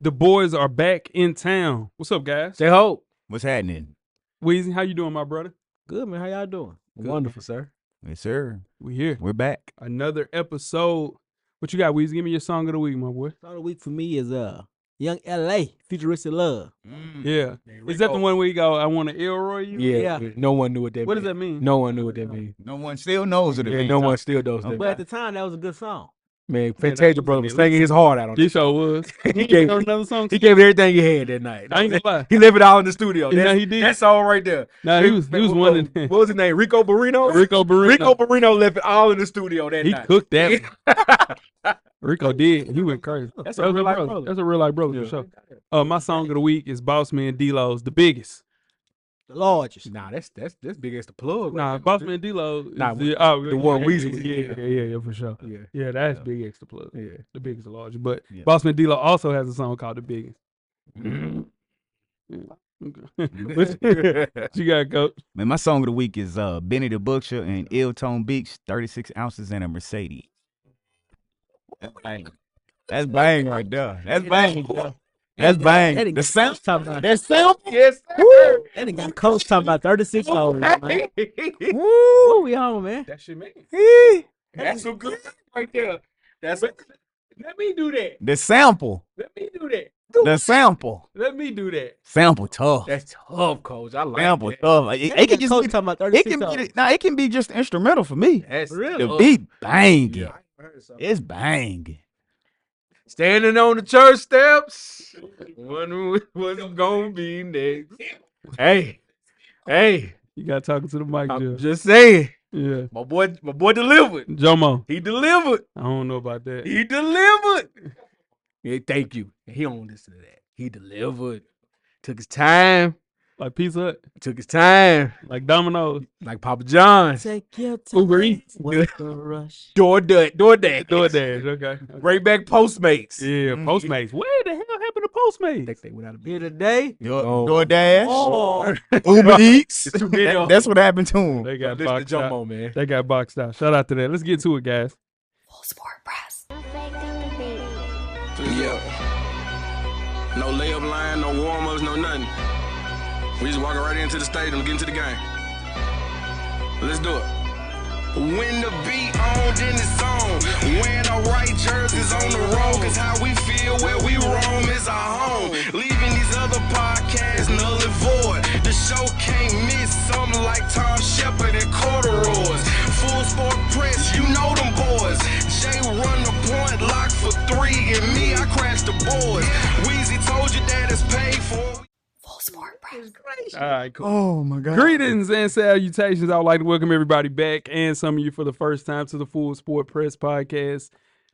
The boys are back in town. What's up, guys? Say ho. What's happening? Weezy, how you doing, my brother? Good, man. How y'all doing? Good, Wonderful, sir. Yes, sir. We here. We're back. Another episode. What you got, Weezy? Give me your song of the week, my boy. Song of the week for me is Young L.A. Futuristic Love. Yeah. Is that the one where you go, I want to Elroy you? Yeah. No one knew what that meant. What does that mean? No one knew what that meant. No one still knows what it Yeah, means. no one still knows that. Okay. But at the time, that was a good song. Man, Yeah, Fantasia that brother was was singing his heart out on This this. show was. He gave another song. he gave everything he had that night. I ain't gonna lie. He left it all in the studio. Yeah, That's, he did. That's all right there. Nah, he was one of them. What was his name? Rico Barrino? Rico Barrino. Rico Barrino left it all in the studio that He night. cooked that. Rico did. He went crazy. That's That a was real life brother. brother. That's a real life brother for sure. My song of the week is Boss Man D-Lo's The Biggest. The largest. Nah, that's big as the plug. Nah, right Boss there. Man D-Lo. Nah, the one Weezy was- Yeah, for sure. Yeah. Yeah, that's big extra plug. Yeah. The biggest and largest. But Yeah. Boss Man D-Lo also has a song called The Biggest. What you got, Coach? Man, my song of the week is Benny the Butcher and Ill Tone Beach, 36 ounces and a Mercedes. That's bang. That's bang right there. That's bang. That's bang. The sound. talking about That sound. Yes, sir. That nigga got coach talking about 36 hours, man. Woo, we on, man. That shit, man. That's so good right there. That's let me do that. The sample. Let me do that. The sample. Let me do that. Sample tough. That's tough, coach. I like Sample that. tough. It can just coach be, talking about it 36 can hours. be it can be just instrumental for me. That's The beat banging. Yeah. It's banging. Standing on the church steps, wondering what's gonna be next. Hey, You got talking to the mic, I'm Joe. just saying, Yeah. my boy delivered. Jomo. He delivered. I don't know about that. He delivered. Yeah, thank you. He don't listen to that. He delivered. Took his time. Like Pizza Hut. Took his time. Like Domino's. Like Papa John's. Take your time. Uber Eats. What's the rush? DoorDash. DoorDash. Okay. Bring back Postmates. Yeah, Postmates. Where the hell happened to Postmates? They went out of Here business. today. DoorDash. Oh, Uber Eats. It's too many of That's what happened to him. They got This the boxed out. Jumbo, man. They got boxed out. Shout out to that. Let's get to it, guys. full sport press. Yeah. No layup line, no warm-ups, no nothing. We just walking right into the stadium, get into the game. Let's do it. When the beat on, then it's on. Wearing our right jerseys on the road, cause how we feel where we roam is our home. Leaving these other podcasts null and void. The show can't miss something like Tom Shepard and corduroys. Full sport press, you know them boys. Jay run the point, lock for three, and me, I crash the boards. Weezy told you that it's paid for. Full sport press. All right, cool. Oh my God. Greetings and salutations. I would like to welcome everybody back and some of you for the first time to the Full Sport Press Podcast,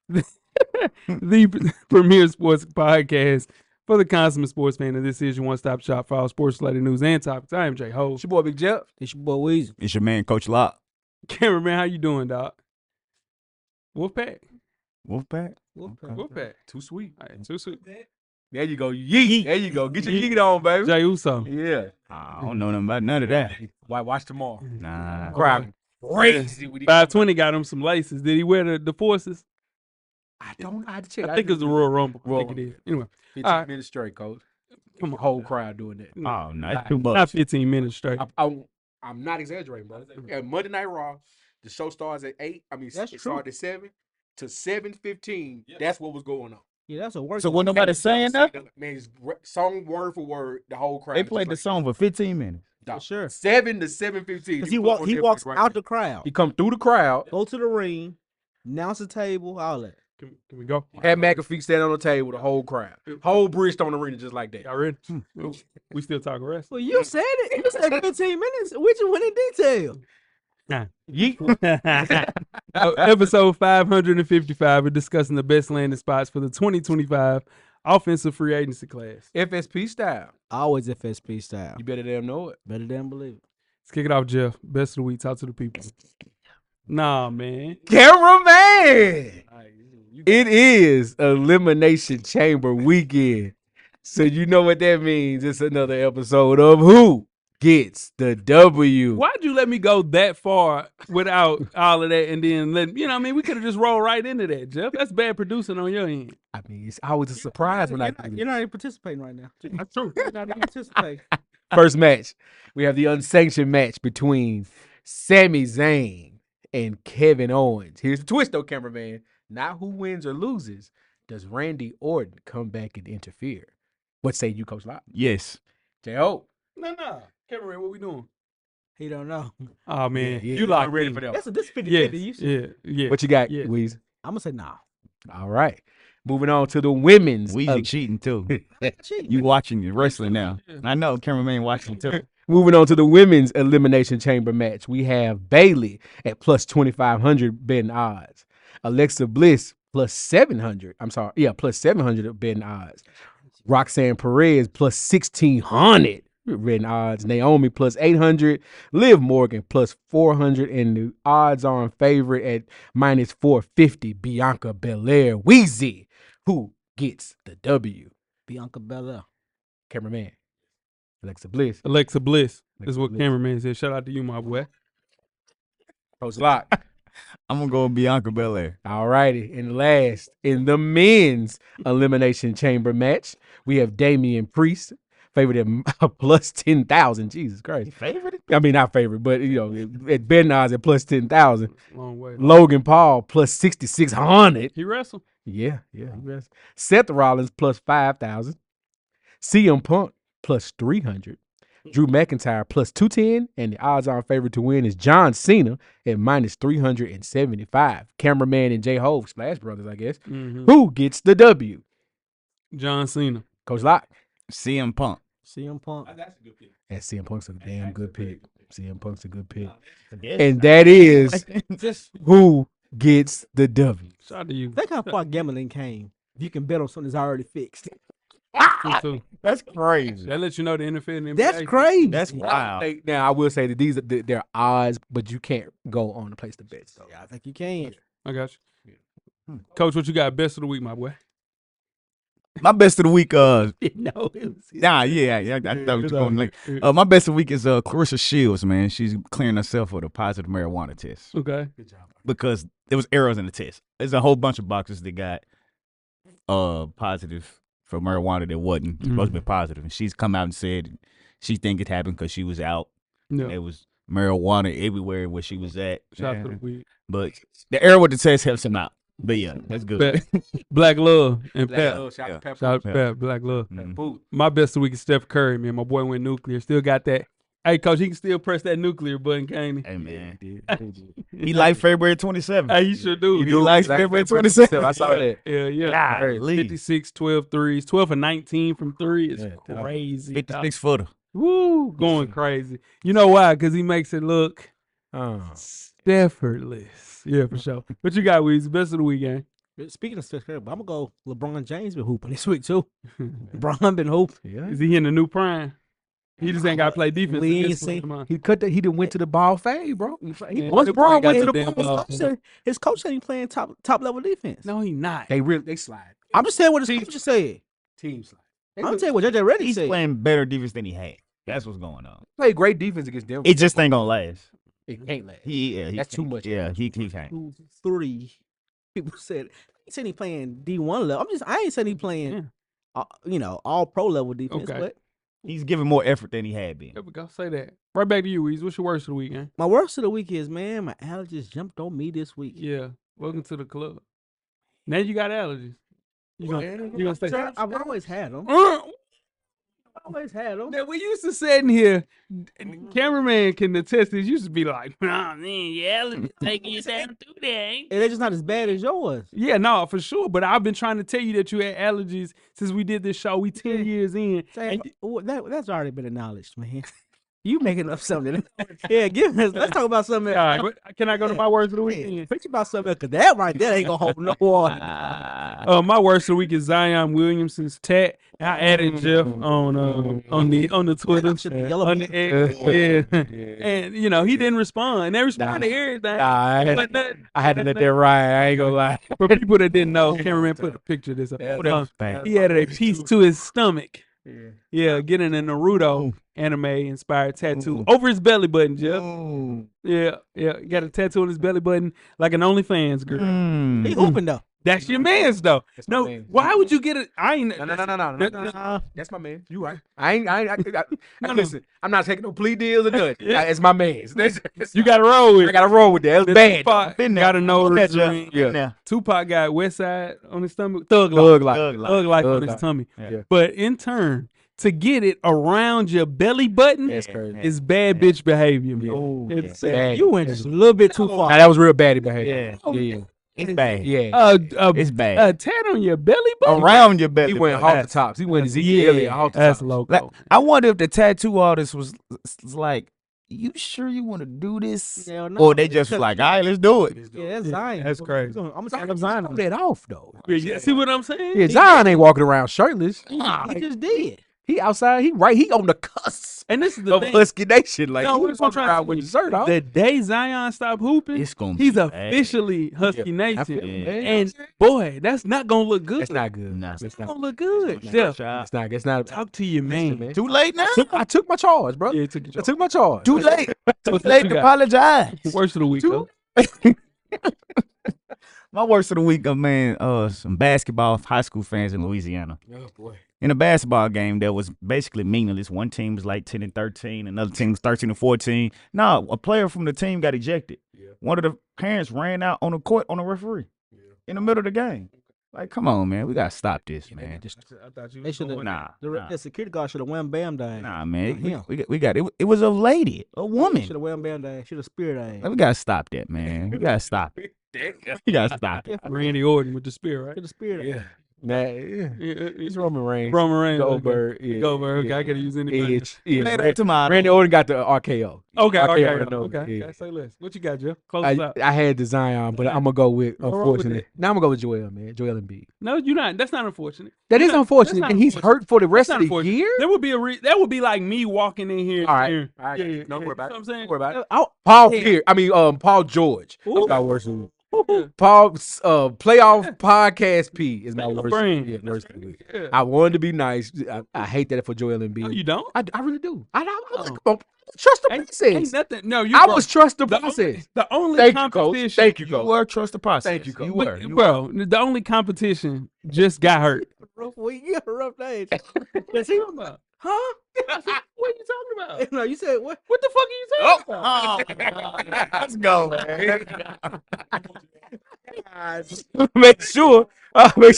the premier sports podcast for the consummate sports fan. And this is your one-stop shop for all sports-related news and topics. I am Jay Ho. It's your boy Big Jeff. It's your boy Weezy. It's your man, Coach Locke. Cameraman, how you doing, dog? Wolfpack. Wolfpack. Wolfpack. Too sweet. All right, too soon. There you go. Yeet. There you go. Get your yeet on, baby. Jay Uso. Yeah. I don't know nothing about none of that. Why watch tomorrow? Nah. Crowd crazy. with these- 520 got him some laces. Did he wear the forces? I don't. I had to check. I think it's the Royal Rumble. I Royal think it is. Anyway, 15 all right. minutes straight, coach. come on. Whole crowd doing that. Oh, no, that's too Not much. 15 minutes straight. I'm not exaggerating, bro. At Monday Night Raw, the show starts at 8. I mean, That's it true. started at 7 to 7:15. That's what was going on. Yeah, that's a work. So when nobody saying that, Man, it's song word for word, the whole crowd. they is played the straight. song for 15 minutes. Dog. sure. 7 to 7:15. Because You he put on Netflix walks right out now. the crowd, He come through the crowd. go to the ring, announce the table, all that. Can we go? Had McAfee standing on the table, the whole crowd. Whole Bridgestone Arena just like that. Y'all ready? We still talking wrestling. Well, you said it. You said 15 minutes. Which one in detail? Episode 555, we're discussing the best landing spots for the 2025 offensive free agency class. FSP style. Always FSP style. You better damn know it. Better than believe it. Let's kick it off, Jeff. Best of the week. Talk to the people. Nah, man. Cameraman! It is Elimination Chamber weekend. So you know what that means. It's another episode of Who gets the W. Why'd you let me go that far without all of that and then let you know what I mean? We could have just rolled right into that, Jeff. That's bad producing on your end. I mean, it's always a surprise when I do You're this. not even participating right now. That's true. You're not even participating. First match, we have the unsanctioned match between Sami Zayn and Kevin Owens. Here's the twist, though, cameraman. Not who wins or loses. Does Randy Orton come back and interfere? What say you, Coach Locke? Yes. J.O. No. Cameron, what we doing? He don't know. Oh man. You locked ready for that. This 50-50. Yes. Yeah. What you got, Yeah. Weezy? I'm gonna say nah. All right. Moving on to the women's. Weezy cheating too. Cheat. You watching the wrestling now. I know cameraman watching too. Moving on to the women's elimination chamber match, we have Bailey at plus 2,500 betting odds. Alexa Bliss plus 700. Plus 700 betting odds. Roxanne Perez plus 1,600 betting odds. Naomi plus 800. Liv Morgan plus 400. And the odds-on favorite at minus 450, Bianca Belair. Weezy, who gets the W? Bianca Belair. Cameraman. Alexa Bliss. Alexa Bliss. This is Alexa what Bliss. cameraman said. Shout out to you, my boy. Coach Locke. I'm gonna go with Bianca Belair. All righty. And last, in the men's elimination chamber match, we have Damian Priest, favored at plus 10,000. Jesus Christ. Favorite? I mean, not favorite, but, at betting odds at plus 10,000. Long way. Logan Paul plus 6,600. He wrestled. Yeah. Seth Rollins plus 5,000. CM Punk plus 300. Drew McIntyre plus 210. And the odds-on favorite to win is John Cena at minus 375. Cameraman and J-Hove, Splash Brothers, I guess. Mhm. Who gets the W? John Cena. Coach Locke. CM Punk. CM Punk. And CM Punk's a damn good pick. CM Punk's a good pick. And that is who gets the W. Shout out to you. Think how far gambling came. You can bet on something that's already fixed. You too. That's crazy. That lets you know the NFL and NBA. That's crazy. That's wild. Now, I will say that they're odds, but you can't go on to place the bets, though. Yeah, I think you can. I got you. Coach, what you got best of the week, my boy? My best of the week, No, it was. I thought you going late. My best of the week is Clarissa Shields, man. She's clearing herself with a positive marijuana test Okay. Good job. because there was errors in the test. There's a whole bunch of boxes that got positive for marijuana that wasn't supposed to be positive, and she's come out and said she think it happened because she was out. Yeah. There was marijuana everywhere where she was at. Shout out to the week. But the error with the test helps him out. But yeah, that's good. Black Love and Pep. Shout out to Pep. Shout out to Pep. Black Love. Mhm. My best of the week is Steph Curry, man. My boy went nuclear. Still got that. Hey, Coach, he can still press that nuclear button, can't he? Hey man, he like February 27th. Hey, you sure do. You do like February 27th. I saw that. Yeah. Golly. 56, 12 threes. 12 and 19 from three is Yeah, crazy. dog. 56 footer. Woo, going crazy. You know why? Because he makes it look effortless. Yeah, for sure. What you got, Weezy? Best of the weekend. Speaking of Steph Curry, I'm gonna go. LeBron James been hooping this week too. LeBron been hooping. Yeah. Is he in the new prime? He just ain't got to play defense. We at ain't this point seen- in time. He done went to the ball fade, bro. Yeah, Once LeBron Braun got went to the the damn ball, ball. His coach said he playing top level defense. No, he not. they slide. I'm just saying what his coach said. Team slide. I'm telling you what JJ Reddy He's said. playing better defense than he had. That's what's going on. Play great defense against them. It just ain't gonna last. It can't last. He That's too much. Yeah, he can't. 2, 3. People said he said he playing D1 level. I ain't saying he playing, all pro level defense. Okay. But He's giving more effort than he had been. There we go. Say that. Right back to you, Weezy. What's your worst of the weekend? my worst of the week is, man, my allergies jumped on me this week. Yeah. Welcome to the club. Now you got allergies. You gonna stay? I've always had them. Always had them. Now, we used to sit in here, and the cameraman can attest this. Used to be like, "Oh man, yeah, allergies taking you down through there." Ain't And they're just not as bad as yours. Yeah, no, for sure. But I've been trying to tell you that you had allergies since we did this show. We 10 years in. Say, that's already been acknowledged, man. You making up something? Yeah, let's talk about something. All right, but can I go to my worst of the weekend? Preach about something, because that right there ain't gonna hold no water. My worst of the week is Zion Williamson's tat. I added Jeff on the Twitter, Should be yellow. on the X, yeah. And he didn't respond. They responded to everything. I had to let that ride. I ain't gonna lie. For people that didn't know, cameraman put a picture of this up. He added a piece to his stomach Yeah, getting a Naruto anime inspired tattoo over his belly button, Jeff. Yeah, got a tattoo on his belly button like an OnlyFans girl. He hooping though. That's your man's though. That's my No, man. why would you get it? I ain't. No. That's my man. You right. I No. listen. I'm not taking no plea deals or nothing. It's my man's. You got to roll with. I gotta roll with that. It's bad. Tupac got to know the dream. Yeah. Tupac got West Side on his stomach. Thug life Thug on his tummy. Yeah. But in turn, to get it around your belly button That's crazy. is bad bitch behavior. Man. Oh, It's bad. You went just a little bit too far. Now, that was real bad behavior. Yeah. It's bad. Yeah. It's bad. A tat on your belly button. Around your belly. He went button. off the tops. He went Zeke Elliott off the That's tops. loco. Like, I wonder if the tattoo artist was like, "You sure you want to do this?" Hell no. Or they just was like, "All right, let's do it." Yeah, that's Zion. That's crazy. I'm gonna stand up Zion. Throw that off though. Yeah, see what I'm saying? Yeah, Zion ain't walking around shirtless. He just did. He outside. He on the cusp And this is the of thing. Husky Nation. Like No, he that's what I'm walking trying around to with say. his shirt off. The day Zion stopped hooping, It's gonna he's be bad. officially Husky I Nation. feel it, man. And boy, that's not gonna look good. That's not good. Nah. That's gonna not. look good. Nah. Jeff, It's not. talk to your man. Too late now. I took my charge, bro. Yeah, it took I took my charge. Too late. Too What late you to got? apologize. Worst of the week, though. My worst of the week, man, some basketball high school fans in Louisiana. Oh boy. In a basketball game that was basically meaningless. One team was like 10-13, another team was 13-14. No, a player from the team got ejected. Yeah. One of the parents ran out on the court on a referee in the middle of the game. Like, come on, man, we gotta stop this, man. I thought you They should have. Nah, The security guard should have wham bam down. nah, man. Him. We got it. It was a lady, a woman. Should have wham bam down. Should have speared down. Like, we gotta stop that, man. We gotta stop it. We gotta stop it. Randy Orton with the spear, right? Should have speared down. Yeah. Nah, yeah. It's Roman Reigns. Roman Reigns. Goldberg. Yeah. Goldberg. Okay, I could use anybody. Edge. Yeah. Tomato, tomato. Randy Orton got the RKO. Okay, RKO. okay. Say less. What you got, Jeff? Close us out. I had the Zion, but I'm gonna go with Go wrong with unfortunately. it. Now I'm gonna go with Joel, man. Joel Embiid. No, you're not. That's not unfortunate. That is That's unfortunate, not and he's unfortunate. hurt for the rest That's of not the unfortunate. year. There would be that would be like me walking in here. All right. here. All right. Yeah. Don't worry about You know it. what I'm saying? Don't worry about it. Oh, Paul George. Ooh. That's my worst of the week. Paul's playoff podcast P is my worst. brain. Yeah, worst of the week. Yeah. I wanted to be nice. I hate that for Joel Embiid. No, you don't. I really do. I trust the Ain't process. nothing. No, you. I bro, was trust the the process. only Thank you, coach. competition. Thank you, You coach. were trust the process. Thank you, coach. You But, were. You bro, the only competition just got hurt. rough week. You had a rough day. What's he talking about? Huh? What are you talking about? No, you said what? What the fuck are you talking about? Let's go, man. Make sure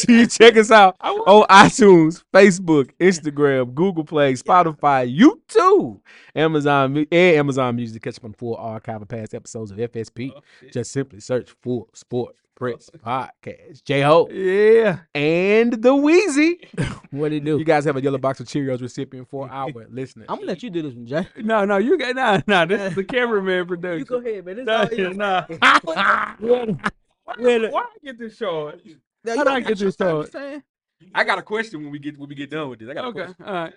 you check us out on iTunes, Facebook, Instagram, Google Play, Spotify, YouTube, Amazon Music. Catch up on full archive of past episodes of FSP. Just simply search Full Sport Press Podcast. J-Ho Yeah. and the Weezy. What did he do? You guys have a yellow box of Cheerios recipient for our listeners. I'm gonna let you do this one, Jay. No, you got nah. This is the cameraman production. You go ahead, man. This Nah, all you. nah. Why I get this short? Now, How do I get this started? saying? I got a question when we get done with this. I got a Okay, question. all right.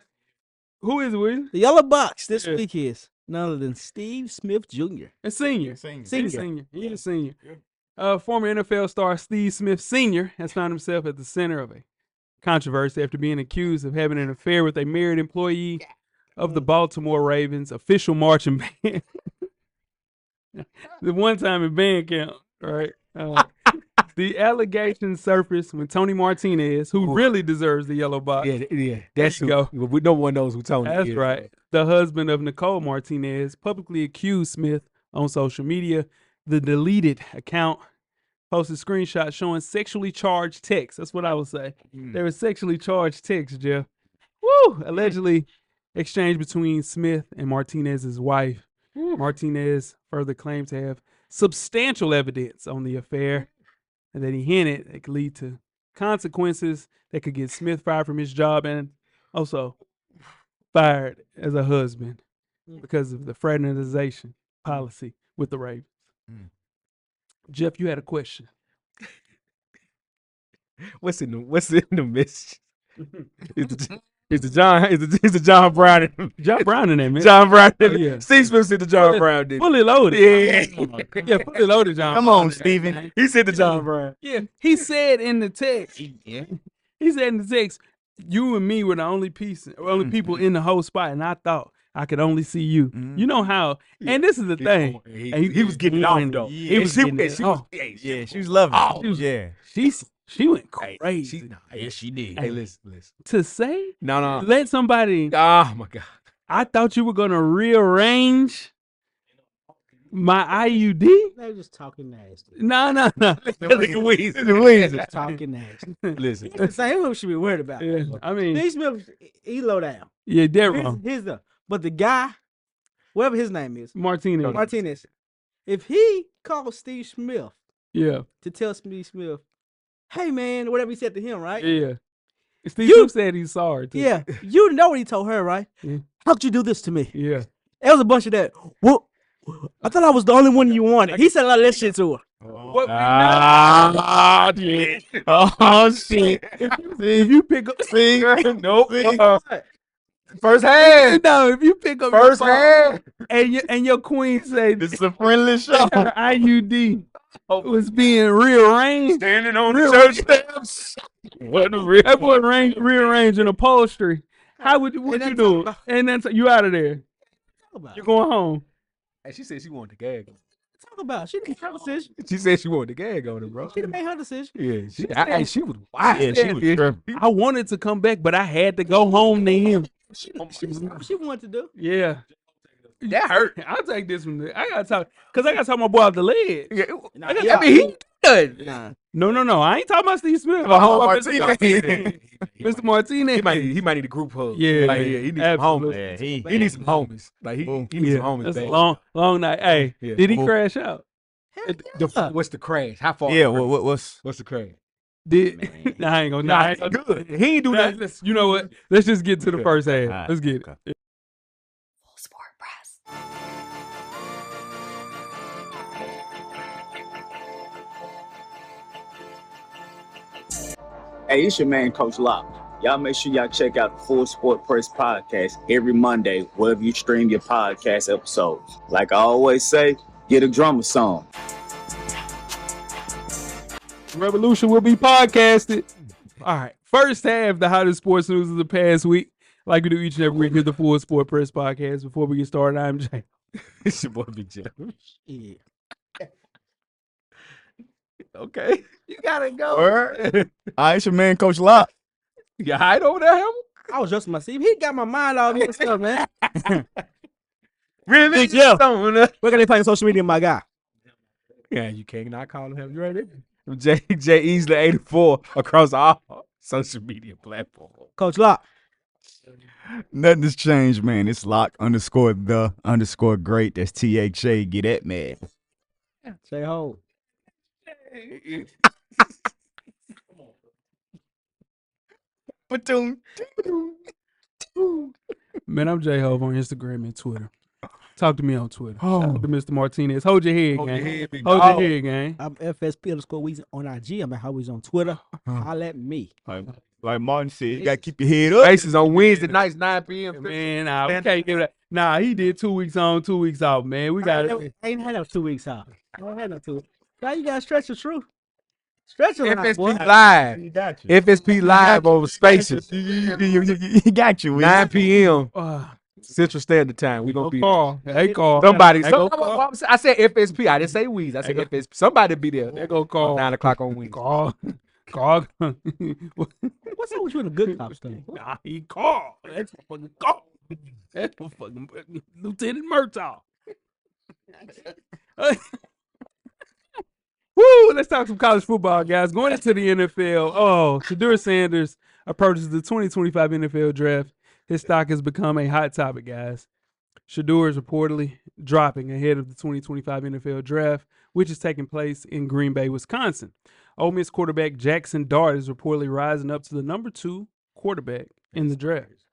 Who is it with? The yellow box this Yeah. week is none other than Steve Smith Jr. A senior. Senior. He's a senior. He's a senior. Former NFL star Steve Smith Sr. has found himself at the center of a controversy after being accused of having an affair with a married employee of the Baltimore Ravens official marching band. The one time in band camp, right? The allegations surfaced when Tony Martinez, who really deserves the yellow box, Yeah. That's you who. go. No one knows who Tony that's is. right, the husband of Nicole Martinez, publicly accused Smith on social media. The deleted account posted screenshots showing sexually charged texts. That's what I would say. There were sexually charged texts, Jeff. Woo! Allegedly exchanged between Smith and Martinez's wife. Martinez further claimed to have substantial evidence on the affair and that he hinted it could lead to consequences that could get Smith fired from his job and also fired as a husband because of the fraternization policy with the Ravens. Jeff, you had a question. What's in the message? Is the John Brown? John Brown in that, man. John Brown. Yeah. Steve Smith said the John Brown did. Fully loaded. Yeah. Yeah, fully loaded, John. Come Brown on, did that, Steven. man. He said the John Brown. Yeah, he said in the text. Yeah. He said in the text, you and me were the only people in the whole spot, and I thought I could only see you. You know how? And this is the thing. He was getting off though. He was getting it off. Yeah, she was loving Oh, it. she went Hey, crazy. yes, she did. Hey, Hey, listen. To say, No. let somebody. Oh my God. I thought you were gonna rearrange my IUD. They just talking nasty. No. Look at Weezy. Just talking nasty. Listen. The same who should be worried about. Yeah, I mean, Steve Smith, he low down. yeah, they're wrong. But the guy, whatever his name is, Martinez. if he called Steve Smith Yeah, to tell Steve Smith, hey man, whatever he said to him, right? yeah. Steve Smith said he's sorry. Too. Yeah, you know what he told her, right? Yeah. How could you do this to me? Yeah. There was a bunch of that. Well, I thought I was the only one you wanted. He said a lot of that shit to her. What shit. Oh, shit. if you pick up, Nope. First hand. no, if you pick up First your hand. phone and your queen say This is a friendly show. her IUD was being rearranged, Standing on the church steps. that boy rearranging upholstery. What you doing? And then you out of there. Talk about. You going home? And she said she wanted the gag. Talk about. She didn't make her decision. She said she wanted the gag on it, bro. She didn't make her decision. Yeah, she was wild. Yeah, she was tripping. I wanted to come back, but I had to go home to him. She wanted to do. Yeah. That hurt. I'll take this one. I gotta talk my boy off the ledge. Yeah, I I mean, he good. Nah. No. I ain't talking about Steve Smith. Mr. Martinez. He might need a group hug. Yeah, like, he needs some absolutely. homies. Yeah, He needs some homies. Like he needs some homies. That's a Bad. long night. Hey, Yeah. did he crash out? What's the crash? How far? Yeah, what's What's the crash? Nah, I ain't gonna. Good. He ain't do that. You know what? Let's just get to the first half. All right, Let's get it. okay. Full Sport Press. Hey, it's your man, Coach Locke. Y'all make sure y'all check out the Full Sport Press podcast every Monday, wherever you stream your podcast episodes. Like I always say, get a drummer song. Revolution will be podcasted. All right. First half, the hottest sports news of the past week. Like we do each and every week, here's the Full Sport Press podcast. Before we get started, I'm Jay. It's your boy Big Jeff. Yeah. Okay. You gotta go. All right, it's your man, Coach Locke. You hide over there, Hammer? I was just my seat. He got my mind all mixed up, man. Really? Big Jeff. Where Where can they find social media, my guy? Yeah, you can't not call him Hammer. You ready? J Easley 84 across all social media platforms. Coach Locke. Nothing has changed, man. It's Locke _the_great. That's THA. Get at man. Say ho. Man, I'm J Hove on Instagram and Twitter. Talk to me on Twitter. Shout out to Mr. Martinez. Hold your head, gang. Hold your head, gang. I'm FSP_Weezy on IG. I'm at Howie's on Twitter. Holla at me. Like Martin said, you gotta keep your head up. Faces on Wednesday nights, 9 p.m. Man, nah, we can't give that. Nah, he did 2 weeks on, 2 weeks off, man. We got it. I ain't had no 2 weeks off. I ain't had no 2 weeks. Now you gotta stretch the truth. Stretch the line, boy. FSP Live. You got you. FSP Live over Spaces. He got you. 9 p.m. Central Standard Time. We're going to be Carl. Hey, Carl. somebody. Hey, go Carl. I said FSP. I didn't say Weez. I said FSP. Somebody be there. There go Carl. 9 o'clock on Wednesday. Carl. What's up with you in the good cops thing? Nah, he Carl. That's my fucking Carl. That's my fucking Lieutenant Murtaugh. Woo! Let's talk some college football, guys. Going into the NFL. Oh, Shedeur Sanders approaches the 2025 NFL draft. His stock has become a hot topic, guys. Shedeur is reportedly dropping ahead of the 2025 NFL draft, which is taking place in Green Bay, Wisconsin. Ole Miss quarterback Jackson Dart is reportedly rising up to the number 2 quarterback in the draft.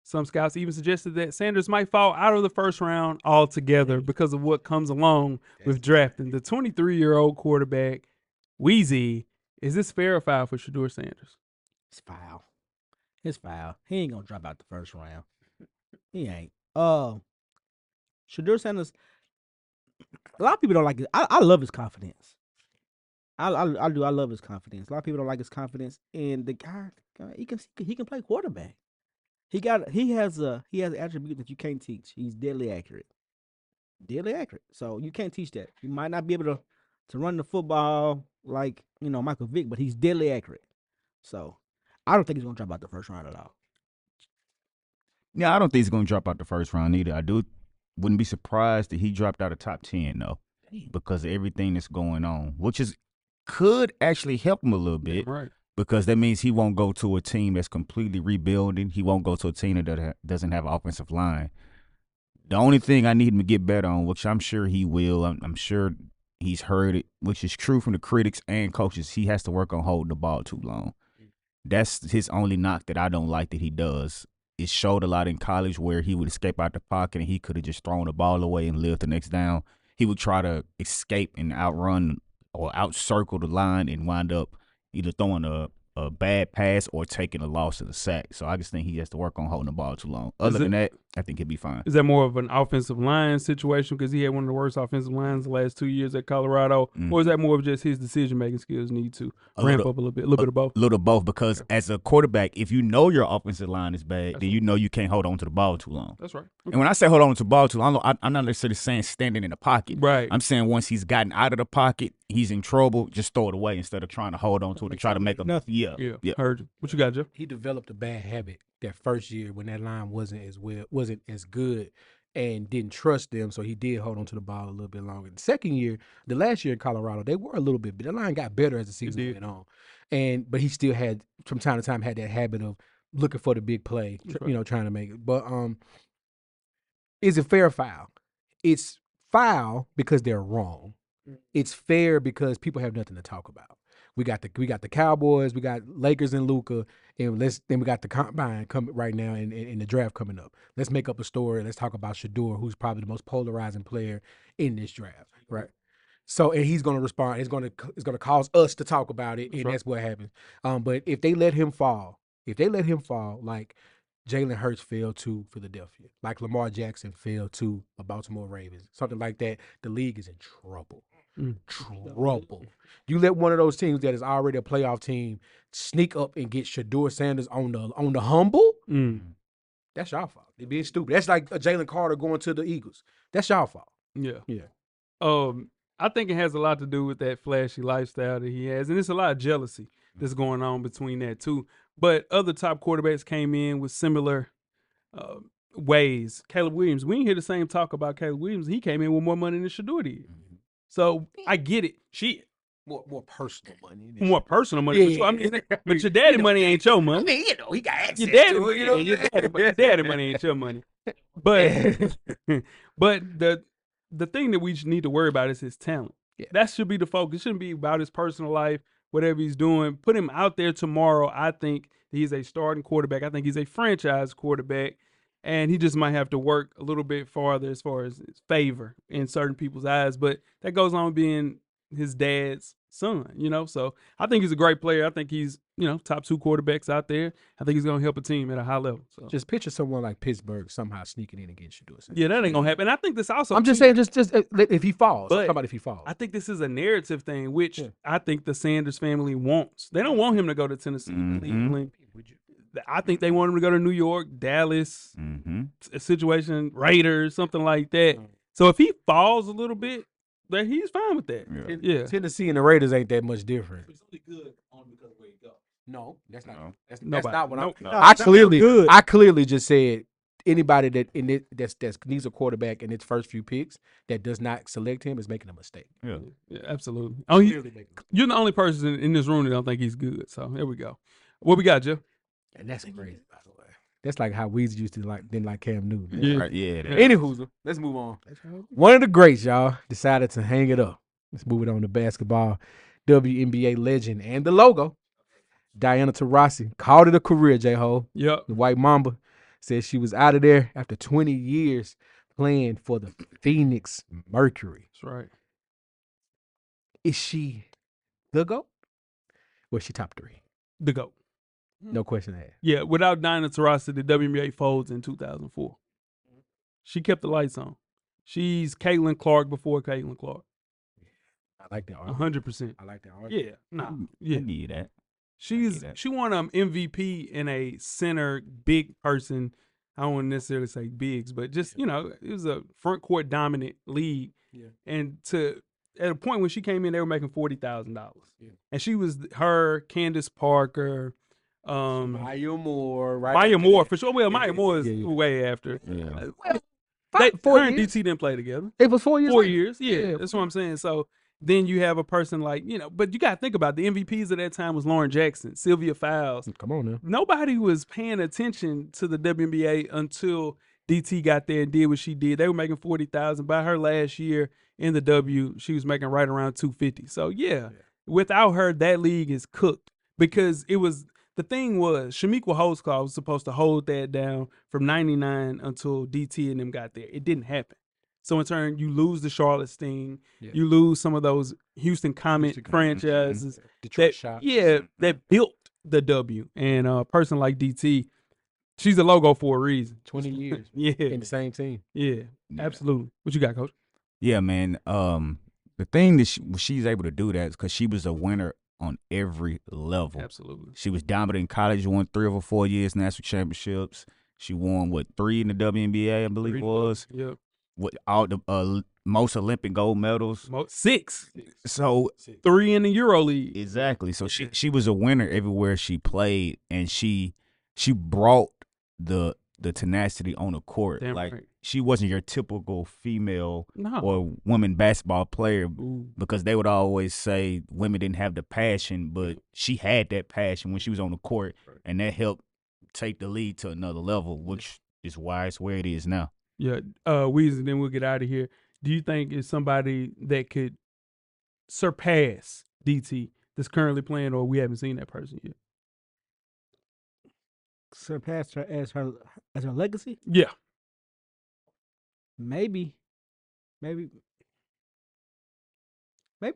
Some scouts even suggested that Sanders might fall out of the first round altogether because of what comes along with drafting the 23-year-old quarterback. Weezy, is this fair or foul for Shedeur Sanders? It's foul. It's foul. He ain't gonna drop out the first round. He ain't. Shedeur Sanders. A lot of people don't like it. I love his confidence. I do. I love his confidence. A lot of people don't like his confidence, and the guy he can play quarterback. He has an attribute that you can't teach. He's deadly accurate. Deadly accurate. So you can't teach that. You might not be able to run the football like Michael Vick, but he's deadly accurate. So I don't think he's gonna drop out the first round at all. Yeah, I don't think he's going to drop out the first round either. Wouldn't be surprised that he dropped out of top 10 though, because of everything that's going on, which could actually help him a little bit. Right. Because that means he won't go to a team that's completely rebuilding. He won't go to a team that doesn't have an offensive line. The only thing I need him to get better on, which I'm sure he will, I'm sure he's heard it, which is true from the critics and coaches, he has to work on holding the ball too long. That's his only knock that I don't like that he does. It showed a lot in college where he would escape out the pocket and he could have just thrown the ball away and lived the next down. He would try to escape and outrun or outcircle the line and wind up either throwing a bad pass or taking a loss in a sack. So I just think he has to work on holding the ball too long. Other than that, I think he'll be fine. Is that more of an offensive line situation because he had one of the worst offensive lines the last 2 years at Colorado? Or is that more of just his decision-making skills need to ramp up a little bit? A little bit of both? A little of both, because as a quarterback, if you know your offensive line is bad, then you know you can't hold on to the ball too long. That's right. And when I say hold on to the ball too long, I'm not necessarily saying standing in the pocket. Right. I'm saying once he's gotten out of the pocket, he's in trouble, just throw it away instead of trying to hold on to it and try to make him. Yeah. Heard you. What you got, Jeff? He developed a bad habit that first year when that line wasn't as good and didn't trust them, so he did hold on to the ball a little bit longer. The second year, the last year in Colorado, they were a little bit, but the line got better as the season went on. But he still had, from time to time, had that habit of looking for the big play, trying to make it. But is it fair or foul? It's foul because they're wrong. It's fair because people have nothing to talk about. We got the Cowboys, we got Lakers and Luka, and then we got the combine coming right now in the draft coming up. Let's make up a story. Let's talk about Shedeur, who's probably the most polarizing player in this draft, right? So, and he's going to respond. It's going to cause us to talk about it, and that's what happens. But if they let him fall, like Jalen Hurts fell to Philadelphia, like Lamar Jackson fell to a Baltimore Ravens, something like that, the league is in trouble. Trouble. You let one of those teams that is already a playoff team sneak up and get Shedeur Sanders on the humble. That's y'all fault. They're being stupid. That's like a Jalen Carter going to the Eagles. That's y'all fault. Yeah. Yeah. I think it has a lot to do with that flashy lifestyle that he has, and it's a lot of jealousy that's going on between that too. But other top quarterbacks came in with similar ways. Caleb Williams, we didn't hear the same talk about Caleb Williams. He came in with more money than Shedeur did. So I get it. More personal money. More personal money. Yeah. I mean, but your daddy money ain't your money. I mean, he got access Your daddy, to it, your daddy money ain't your money. But the thing that we need to worry about is his talent. Yeah. That should be the focus. It shouldn't be about his personal life, whatever he's doing. Put him out there tomorrow. I think he's a starting quarterback. I think he's a franchise quarterback. And he just might have to work a little bit farther as far as his favor in certain people's eyes. But that goes on being his dad's son, So I think he's a great player. I think he's, top 2 quarterbacks out there. I think he's going to help a team at a high level. So. Just picture someone like Pittsburgh somehow sneaking in against Shedeur. Yeah, that ain't going to happen. And I think this also. I'm just saying, just if he falls. But I'm talking about if he falls. I think this is a narrative thing, which I think the Sanders family wants. They don't want him to go to Tennessee, Cleveland. I think they want him to go to New York, Dallas, a situation, Raiders, something like that. So if he falls a little bit, then he's fine with that. Yeah. Tennessee and the Raiders ain't that much different. It's only good only because of where you go. No, that's not. No. That's not what I'm. No. I clearly just said anybody that needs a quarterback in its first few picks that does not select him is making a mistake. Yeah, absolutely. Oh, you're the only person in this room that don't think he's good. So there we go. What we got, Jeff? And that's crazy, by the way. That's like how Weezy used to didn't like Cam Newton. Yeah. Right, yeah. Anywho, let's move on. One of the greats, y'all, decided to hang it up. Let's move it on to basketball. WNBA legend and the logo, Diana Taurasi, called it a career, J-Ho. Yep. The White Mamba said she was out of there after 20 years playing for the Phoenix Mercury. That's right. Is she the GOAT? Or is she top 3? The GOAT. No question asked. Yeah, without Diana Taurasi, the WNBA folds in 2004. She kept the lights on. She's Caitlin Clark before Caitlin Clark. I like that argument. 100%. I like that argument. Yeah, nah, I yeah. give you that. She won MVP in a center big person. I don't want to necessarily say bigs, but just it was a front court dominant league. Yeah. And at a point when she came in, they were making $40,000. Yeah. And she was her, Candace Parker, Maya Moore, right? Maya Moore for sure. Well, Maya Yeah, Moore is yeah. way after. Yeah. Her and DT didn't play together. It was 4 years. 4 later. years. Yeah, that's what I'm saying. So then you have a person like, but you got to think about it. The MVPs at that time was Lauren Jackson, Sylvia Fowles. Come on now. Nobody was paying attention to the WNBA until DT got there and did what she did. They were making $40,000. By her last year in the W, she was making right around $250. So without her, that league is cooked because the thing was Shamiqua Holdsclaw was supposed to hold that down from 99 until DT and them got there. It didn't happen. So in turn, you lose the Charlotte Sting. Yeah. You lose some of those Houston Comet franchises Detroit Shots. that built the W. And a person like DT, she's a logo for a reason. 20 years. Yeah. In the same team. Yeah, absolutely. What you got, Coach? Yeah, man. The thing that she's able to do that is because she was a winner on every level. Absolutely. She was dominant in college. Won 3 over 4 years national championships. She won 3 in the WNBA, I believe it was. Yep. With all the most Olympic gold medals. 6. So 3 in the EuroLeague. exactly. So she was a winner everywhere she played, and she brought the tenacity on the court. Damn like right. she wasn't your typical female No. or women basketball player Ooh. because they would always say women didn't have the passion, but she had that passion when she was on the court, and that helped take the lead to another level, which is why it's where it is now. Yeah, Weezy, then we'll get out of here. Do you think it's somebody that could surpass DT that's currently playing, or we haven't seen that person yet? Surpassed her as her legacy? Yeah. Maybe the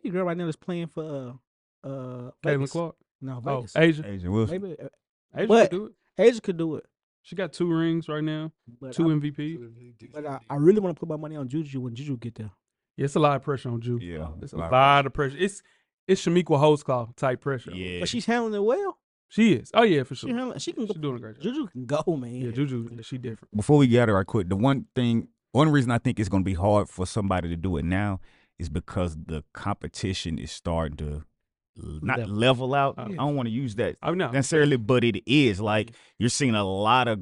girl right now that's playing for Caitlin Vegas. Clark. No, Oh, Vegas. Asia. Asia Wilson. Maybe Asia but- could do it. Asia could do it. She got 2 rings right now, But 2 I, MVP. but I really want to put my money on Juju when Juju get there. Yeah, it's a lot of pressure on Ju. Yeah. It's a lot of pressure. It's Shamiqua Holdsclaw type pressure. Yeah. But she's handling it well. She is. Oh yeah, for sure. She can go. She's doing a great job. Juju can go, man. Yeah, Juju, she different. Before we get it right quick, one reason I think it's going to be hard for somebody to do it now is because the competition is starting to not level out. I don't want to use that Oh no. necessarily, but it is. Like, you're seeing a lot of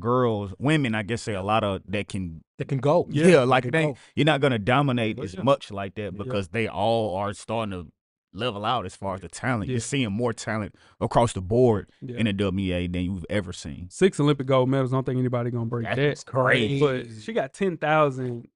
women, I guess, say a lot of that can go. Yeah, like can it ain't, go. you're not gonna dominate as Yeah. much like that because they all are starting to level out as far as the talent. Yeah. You're seeing more talent across the board Yeah. in the WNBA than you've ever seen. 6 Olympic gold medals. I don't think anybody gonna break That's that. crazy. But she got 10,000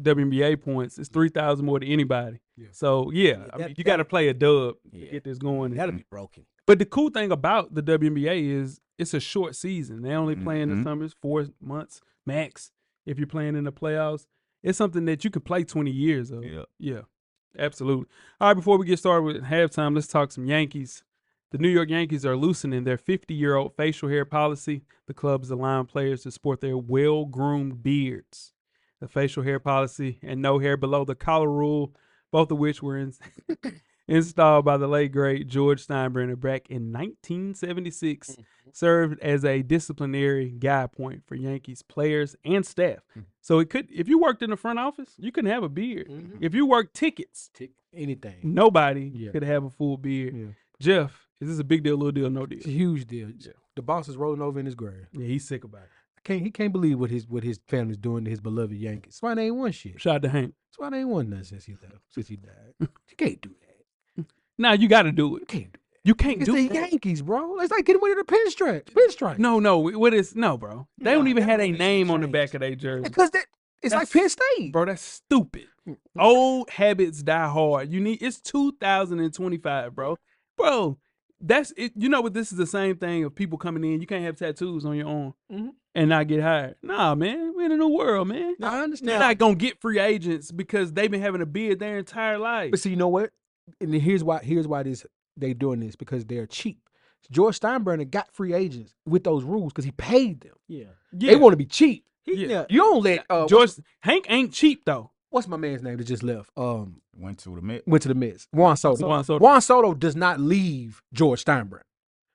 WNBA points. It's 3,000 more than anybody. Yeah. So I mean, you got to play a dub to get this going. That'll be broken. But the cool thing about the WNBA is it's a short season. They only play in the Mhm. summers, 4 months max. If you're playing in the playoffs, it's something that you could play 20 years of. Yeah, absolutely. All right, before we get started with halftime, let's talk some Yankees. The New York Yankees are loosening their 50-year-old facial hair policy. The club is allowing players to sport their well-groomed beards. The facial hair policy and no hair below the collar rule, both of which were installed by the late, great George Steinbrenner back in 1976, served as a disciplinary guide point for Yankees players and staff. So it could, if you worked in the front office, you couldn't have a beard. If you worked tickets, Anything. nobody could have a full beard. Yeah. Jeff, is this a big deal, little deal, no deal? It's a huge deal. The boss is rolling over in his grave. Yeah, he's sick about it. He can't believe what his family's doing to his beloved Yankees. That's why they ain't won shit. Shout out to Hank. That's why they ain't won nothing since he died. You can't do that. Now you got to do it. You can't do that. You can't It's do the that. Yankees, bro. It's like getting rid of the pinstripe. No, what is no, bro? They don't even that have a don't make name no on the sense. back of their jersey. Because it's like Penn State. Bro, that's stupid. Old habits die hard. It's 2025, bro. Bro, that's it. You know what? This is the same thing of people coming in. You can't have tattoos on your arm and not get hired. Nah, man, we're in a new world, man. I understand. You're not gonna get free agents because they've been having a beard their entire life. But see, you know what? And here's why they doing this, because they're cheap. George Steinbrenner got free agents with those rules because he paid them. Yeah. They want to be cheap. Yeah. You don't let Hank ain't cheap though. What's my man's name that just left? Went to the Mets. Went to the Mets. Juan Soto. Juan Soto. Juan Soto does not leave George Steinbrenner.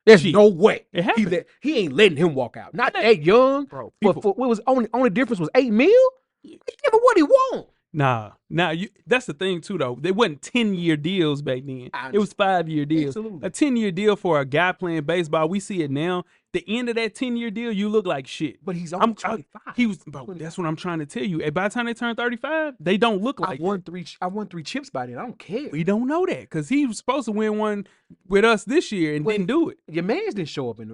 There's Shit. no way It happened. he ain't letting him walk out. Not that young. Bro, But for, what was only difference was $8 million. Give him what he want. Nah, that's the thing too though. They wasn't 10-year deals back then. It was 5-year deals. Absolutely. A 10-year deal for a guy playing baseball, we see it now. The end of that 10-year deal, you look like shit. But he's only 25. He was, bro. That's what I'm trying to tell you. And by the time they turn 35, they don't look I like. won 3 chips by then. I don't care. We don't know that because he was supposed to win one with us this year and didn't do it. Your mans didn't show up in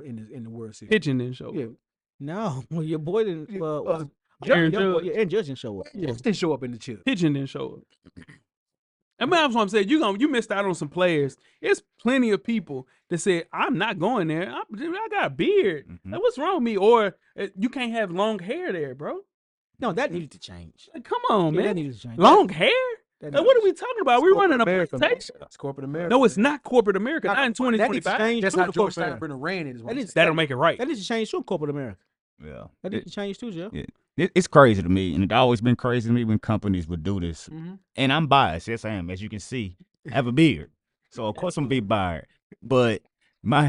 the World Series. Pitching didn't show up. Yeah. No, well, your boy didn't. Aaron Aaron Judge. Judge didn't show up. Judge didn't show up in the chips. Pitching didn't show up. I mean, that's what I'm saying. You missed out on some players. There's plenty of people that said, I'm not going there. I got a beard. Like, what's wrong with me? Or you can't have long hair there, bro. No, that needed to change. Like, come on, Yeah, that man. needed to change. Long hair? That Like, what are we talking about? We're running a plantation. It's corporate America. No, it's not corporate America. Not in That needs to 2025. change. That's too, how to George corporate America. Steinbrenner ran it. Is what That I'm needs- saying. That'll make it right. That needs to change too, corporate America. Yeah. That needs to change too, Jeff. Yeah. It's crazy to me, and it's always been crazy to me when companies would do this. And I'm biased. Yes, I am. As you can see, I have a beard. So, of course, I'm be biased. But my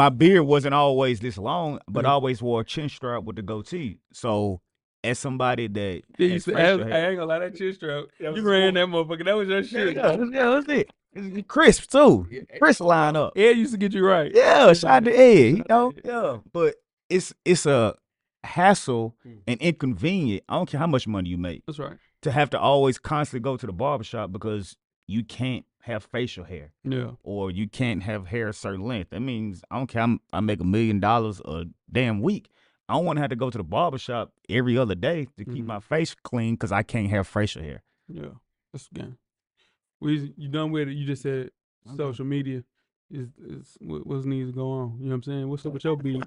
beard wasn't always this long, but I always wore a chin strap with the goatee. So, as somebody that Yeah, has I facial ain't hair- gonna lie, that chin strap. You ran that motherfucker. That was your shit. yeah, that's it. It's crisp, too. Crisp line up. Ed used to get you right. Yeah, shout out to Ed, Yeah, but it's a hassle and inconvenient. I don't care how much money you make That's right. to have to always constantly go to the barbershop because you can't have facial hair Yeah. or you can't have hair a certain length. That means I don't care. I make $1 million a damn week. I don't want to have to go to the barbershop every other day to keep my face clean because I can't have facial hair. Yeah. That's the game. You done with it? You just said social media is what needs to go on. You know what I'm saying? What's up with your beat?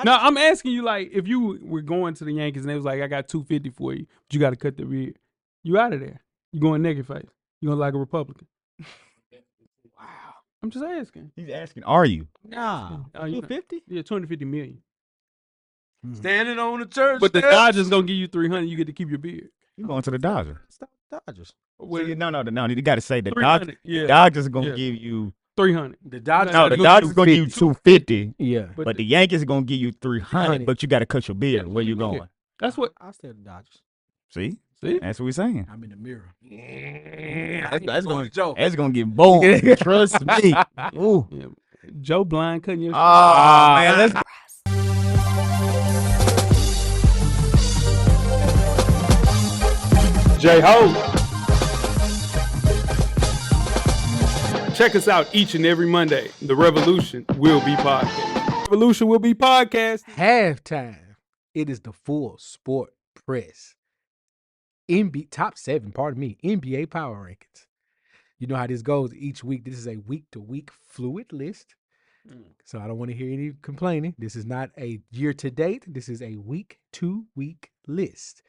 No, I'm asking you, like, if you were going to the Yankees and they was like, I got $250 for you, but you got to cut the beard. You out of there. You going naked face. You going like a Republican. Wow. I'm just asking. He's asking, are you? Nah, Oh, you- 250. Yeah, $250 million. Standing on the church. But the Dodgers gonna give you $300. You get to keep your beard. You going to the Dodgers? Stop Dodgers. No. You got to say the 300, Dodgers. yeah. Dodgers are gonna Yeah. give you. $300. The Dodgers. No, the Dodgers gonna give you $250. Yeah. But the Yankees are gonna give you $300. But you got to cut your beard. Where you going? That's what. I'll stay with the Dodgers. See, See? that's what we're saying. I'm in the mirror. That's gonna Joe. That's gonna get bored. Trust me. Ooh. Yeah. Joe Blind cutting your. Oh man, let's J-Ho. Check us out each and every Monday. The Revolution will be podcast. Revolution will be podcast. Halftime. It is the full sport press. Top 7, pardon me, NBA power rankings. You know how this goes each week. This is a week-to-week fluid list. So I don't want to hear any complaining. This is not a year-to-date. This is a week-to-week list.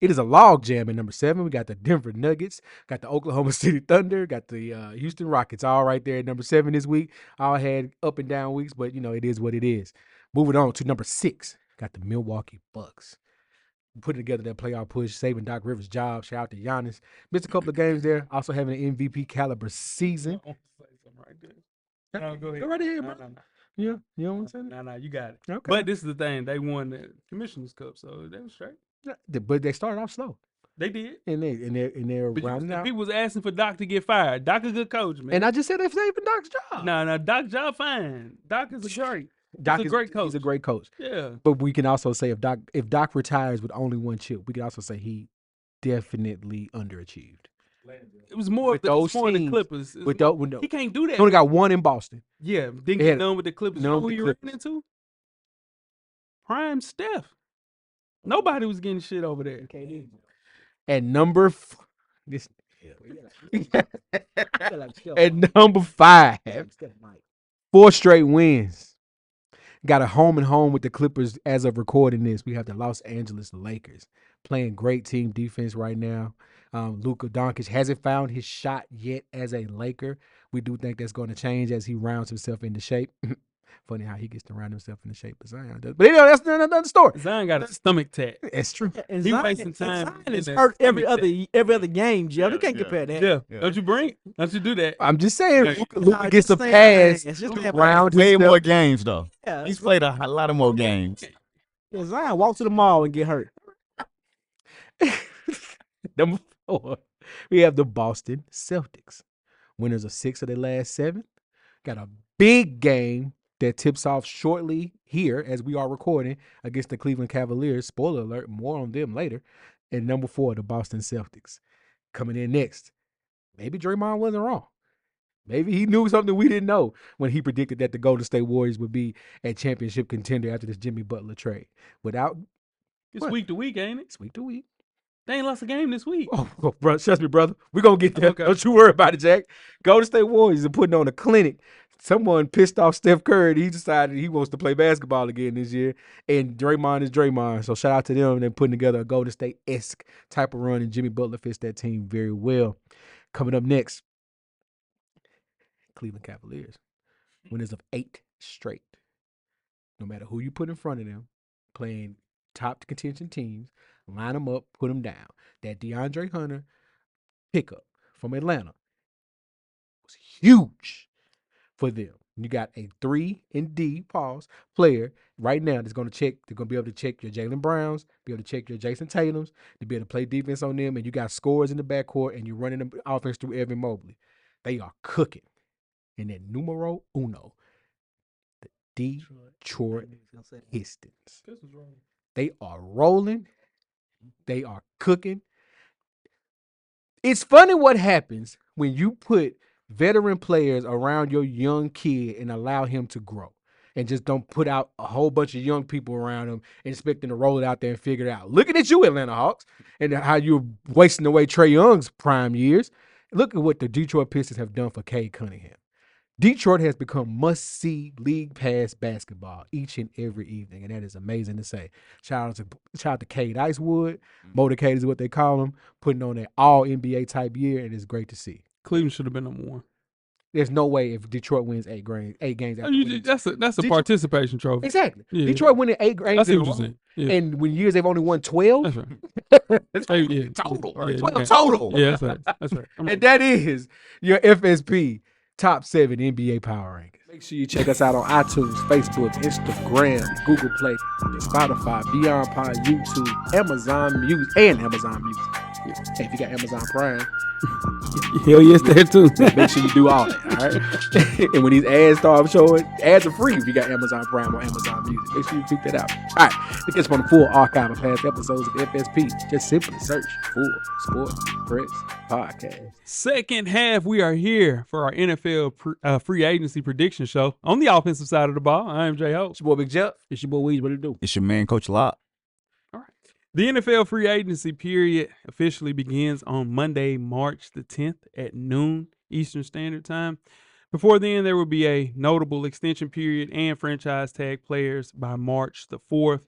It is a log jam at number 7. We got the Denver Nuggets, got the Oklahoma City Thunder, got the Houston Rockets, all right there at number 7 this week. All had up and down weeks, but, it is what it is. Moving on to number 6, got the Milwaukee Bucks. Putting together that playoff push, saving Doc Rivers' job. Shout out to Giannis. Missed a couple of games there. Also having an MVP caliber season. No, go ahead. Go right ahead, bro. No. Yeah, you know what I'm saying? No, you got it. Okay. But this is the thing. They won the Commissioner's Cup, so they was straight. But they started off slow, They did. and they're But rounding out. people was asking for Doc to get fired. Doc a good coach, man. And I just said they're saving Doc's job. No, Doc job fine. Doc is great. Doc He's a great coach. He's a great coach. Yeah. But we can also say if Doc retires with only one chip, we can also say he definitely underachieved. It was more With the, those more the teams, Clippers. With those, when He can't do that. he only got one in Boston. Yeah, didn't They get had done with the Clippers. You none know with who the he ran Clippers. into? Prime Steph. Nobody was getting shit over there. At number at number 5, 4 straight wins. Got a home and home with the Clippers as of recording this. We have the Los Angeles Lakers playing great team defense right now. Luka Doncic hasn't found his shot yet as a Laker. We do think that's going to change as he rounds himself into shape. Funny how he gets to round himself in the shape of Zion does. But anyway, that's another story. Zion got a stomach tat. It's true. And He Zion, wasting and time Zion in is that hurt every stomach other game, Jeff. You can't compare that. Yeah. Don't you bring it? Don't you do that? I'm just saying, Yeah. Luka gets a just pass saying, just to saying. round Way himself. more games though. Yeah, He's played a lot of more games. yeah, Zion walk to the mall and get hurt. Number 4, we have the Boston Celtics. Winners of 6 of their last 7. Got a big game that tips off shortly here as we are recording against the Cleveland Cavaliers. Spoiler alert, more on them later. And number 4, the Boston Celtics. Coming in next. Maybe Draymond wasn't wrong. Maybe he knew something we didn't know when he predicted that the Golden State Warriors would be a championship contender after this Jimmy Butler trade. Without It's What? week to week, ain't it? it's week to week. They ain't lost a game this week. Oh, bro, trust me, brother. We're going to get there. Okay. Don't you worry about it, Jack. Golden State Warriors are putting on a clinic. Someone pissed off Steph Curry. And he decided he wants to play basketball again this year. And Draymond is Draymond. So shout out to them. They're putting together a Golden State-esque type of run. And Jimmy Butler fits that team very well. Coming up next, Cleveland Cavaliers. Winners of 8 straight. No matter who you put in front of them, playing top contention teams, line them up, put them down. That DeAndre Hunter pickup from Atlanta was huge for them. You got a 3-and-D player right now that's going to check. They're going to be able to check your Jaylen Browns, be able to check your Jason Tatums, to be able to play defense on them, and you got scores in the backcourt, and you're running the offense through Evan Mobley. They are cooking. And then numero uno, the Detroit Pistons. They are rolling. They are cooking. It's funny what happens when you put veteran players around your young kid and allow him to grow, and just don't put out a whole bunch of young people around him and expect them to roll it out there and figure it out. Looking at you, Atlanta Hawks, and how you're wasting away Trae Young's prime years. Look at what the Detroit Pistons have done for Cade Cunningham. Detroit has become must-see league pass basketball each and every evening, and that is amazing to say. Shout out to Cade Icewood. Motorcade is what they call him, putting on an all-NBA type year, and it's great to see. Cleveland should have been number 1. There's no way if Detroit wins 8 games. After winning. That's a Detroit- participation trophy. Exactly. Yeah. Detroit winning 8 I games see in a what you're row, saying. Yeah. and when years they've only won 12. That's right. That's Hey, yeah. total. Yeah, 12 okay. total. Yeah, that's right. That's right. And that is your FSP Top 7 NBA Power Rankings. Make sure you check us out on iTunes, Facebook, Instagram, Google Play, Spotify, Beyond Pod, YouTube, Amazon Music, and Amazon Music. Hey, if you got Amazon Prime, Hell yes, there too. make sure you do all that, all right? And when these ads start showing, ads are free if you got Amazon Prime or Amazon Music. Make sure you check that out. All right, to get us on the full archive of past episodes of FSP, just simply search Full Sport Press Podcast. Second half, we are here for our NFL free agency prediction show on the offensive side of the ball. I am Jay Ho. It's your boy Big Jeff. It's your boy Weezy. What it do? It's your man, Coach Locke. All right. The NFL free agency period officially begins on Monday, March the 10th at noon Eastern Standard Time. Before then, there will be a notable extension period and franchise tag players by March the 4th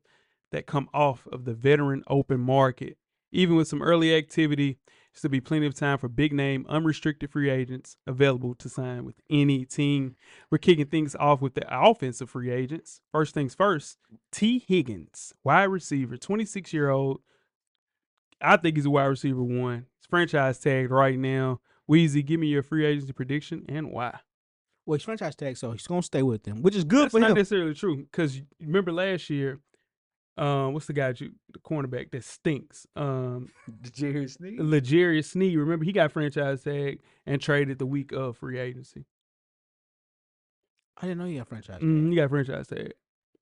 that come off of the veteran open market. Even with some early activity, there'll be plenty of time for big-name, unrestricted free agents available to sign with any team. We're kicking things off with the offensive free agents. First things first, T. Higgins, wide receiver, 26-year-old. I think he's a wide receiver 1. He's franchise tagged right now. Weezy, give me your free agency prediction and why. Well, he's franchise tag, so he's gonna stay with them, which is good That's for not him. necessarily true because remember last year, what's the guy, the cornerback that stinks? Jerry Sneed. L'Jarius Sneed. Remember, he got franchise tag and traded the week of free agency. I didn't know he had franchise tag. He got franchise tag.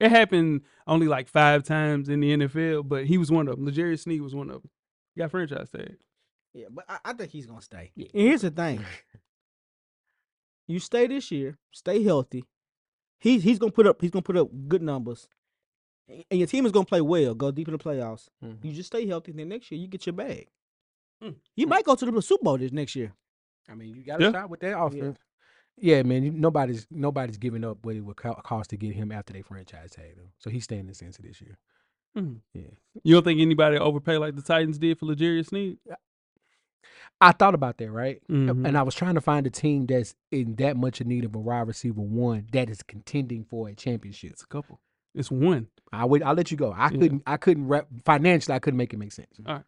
It happened only like 5 times in the NFL, but he was one of them. L'Jarius Sneed was one of them. He got franchise tag. Yeah, but I think he's gonna stay. And here's the thing: you stay this year, stay healthy. He's gonna put up good numbers, and your team is gonna play well, go deep in the playoffs. Mm-hmm. You just stay healthy, then next year you get your bag. You might go to the Super Bowl this next year. I mean, you got a shot with that offense. Yeah, man. Nobody's giving up what it would cost to get him after they franchise tag him. So he's staying in Cincy this year. Mm. Yeah. You don't think anybody overpay like the Titans did for L'Jarius Sneed? I thought about that, right? Mhm. And I was trying to find a team that's in that much in need of a wide receiver one that is contending for a championship. It's a couple. It's one. I'll let you go. I Yeah. couldn't financially. I couldn't make it make sense. All right.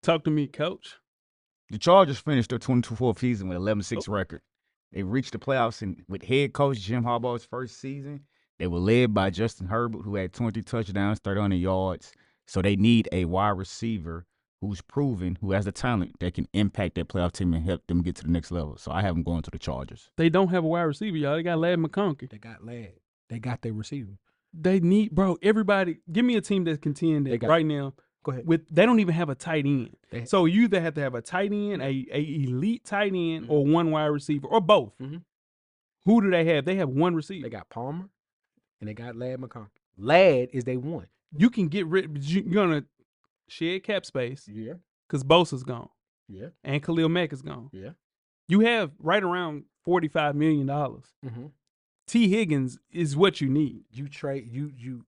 Talk to me, coach. The Chargers finished their 22-4 season with 11-6 Oh. record. They reached the playoffs with head coach Jim Harbaugh's first season. They were led by Justin Herbert, who had 20 touchdowns, 300 yards. So they need a wide receiver who's proven, who has the talent that can impact that playoff team and help them get to the next level. So I have them going to the Chargers. They don't have a wide receiver, y'all. They got Ladd McConkey. They got Ladd. They got their receiver. They need, bro, everybody, give me a team that's contending right now. Go ahead. They don't even have a tight end. They- So you either have to have a tight end, a elite tight end, or one wide receiver, or both. Mhm. Who do they have? They have one receiver. They got Palmer, and they got Ladd McConkey. Ladd is they one. You can get rid, but you're going to shed cap space Yeah. because Bosa's gone Yeah. and Khalil Mack is gone. Yeah. You have right around $45 million. Mm-hmm. T. Higgins is what you need. You trade you.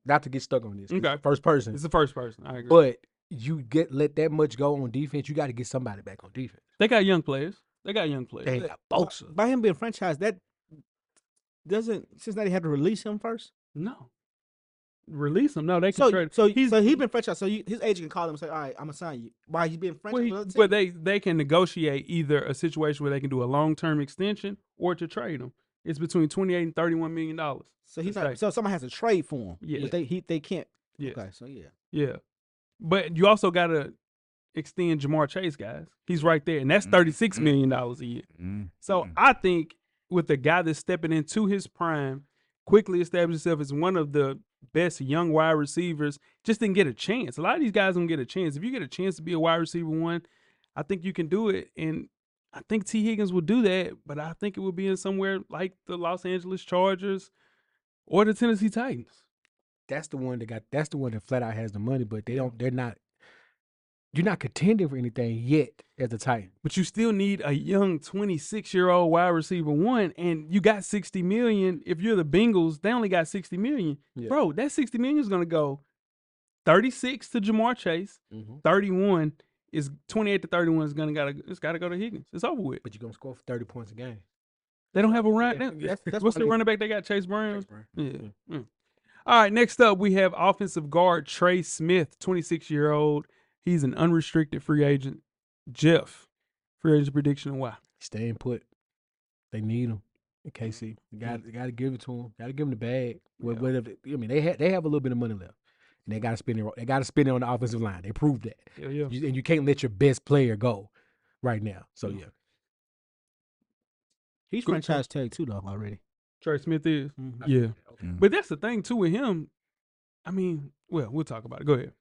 Not to get stuck on this. Okay. First person. It's the first person. I agree. But you let that much go on defense. You got to get somebody back on defense. They got young players. They They got Bosa. By him being franchised, that doesn't Cincinnati have to release him first. No. Release him. No, they can So trade. so he's been franchised. So his agent can call him and say, "All right, I'm gonna sign you." Why he's being franchised? But they can negotiate either a situation where they can do a long-term extension or to trade him. It's between $28 and $31 million. So he's Let's not, say. so someone has to trade for him. Yeah. But they can't. Yes. Okay. So yeah. Yeah. But you also got to extend Jamar Chase, guys. He's right there, and that's $36 million a year. So I think with the guy that's stepping into his prime, quickly established himself as one of the best young wide receivers, just didn't get a chance. A lot of these guys don't get a chance. If you get a chance to be a wide receiver one, I think you can do it. And I think T. Higgins will do that, but I think it would be in somewhere like the Los Angeles Chargers or the Tennessee Titans. That's the one that flat out has the money, but they're not. You're not contending for anything yet as a Titan. But you still need a young 26-year-old wide receiver one, and you got $60 million. If you're the Bengals, they only got $60 million. Yeah. Bro, that $60 million is gonna go 36 to Jamar Chase, 31 is 28 to 31 is gotta go to Higgins. It's over with. But you're gonna score for 30 points a game. They don't have a run. That's What's the running back they got? Chase Brown. Yeah. All right. Next up, we have offensive guard Trey Smith, 26-year-old. He's an unrestricted free agent. Jeff, free agent prediction and why? Staying put. They need him. In KC, you got to give it to him. Got to give him the bag. They have a little bit of money left, and they got to spend it. They got to spend it on the offensive line. They proved that. Yeah. And you can't let your best player go right now. So yeah. He's franchise tag too though already. Trey Smith is. Yeah. But that's the thing too with him. I mean, well, we'll talk about it. Go ahead.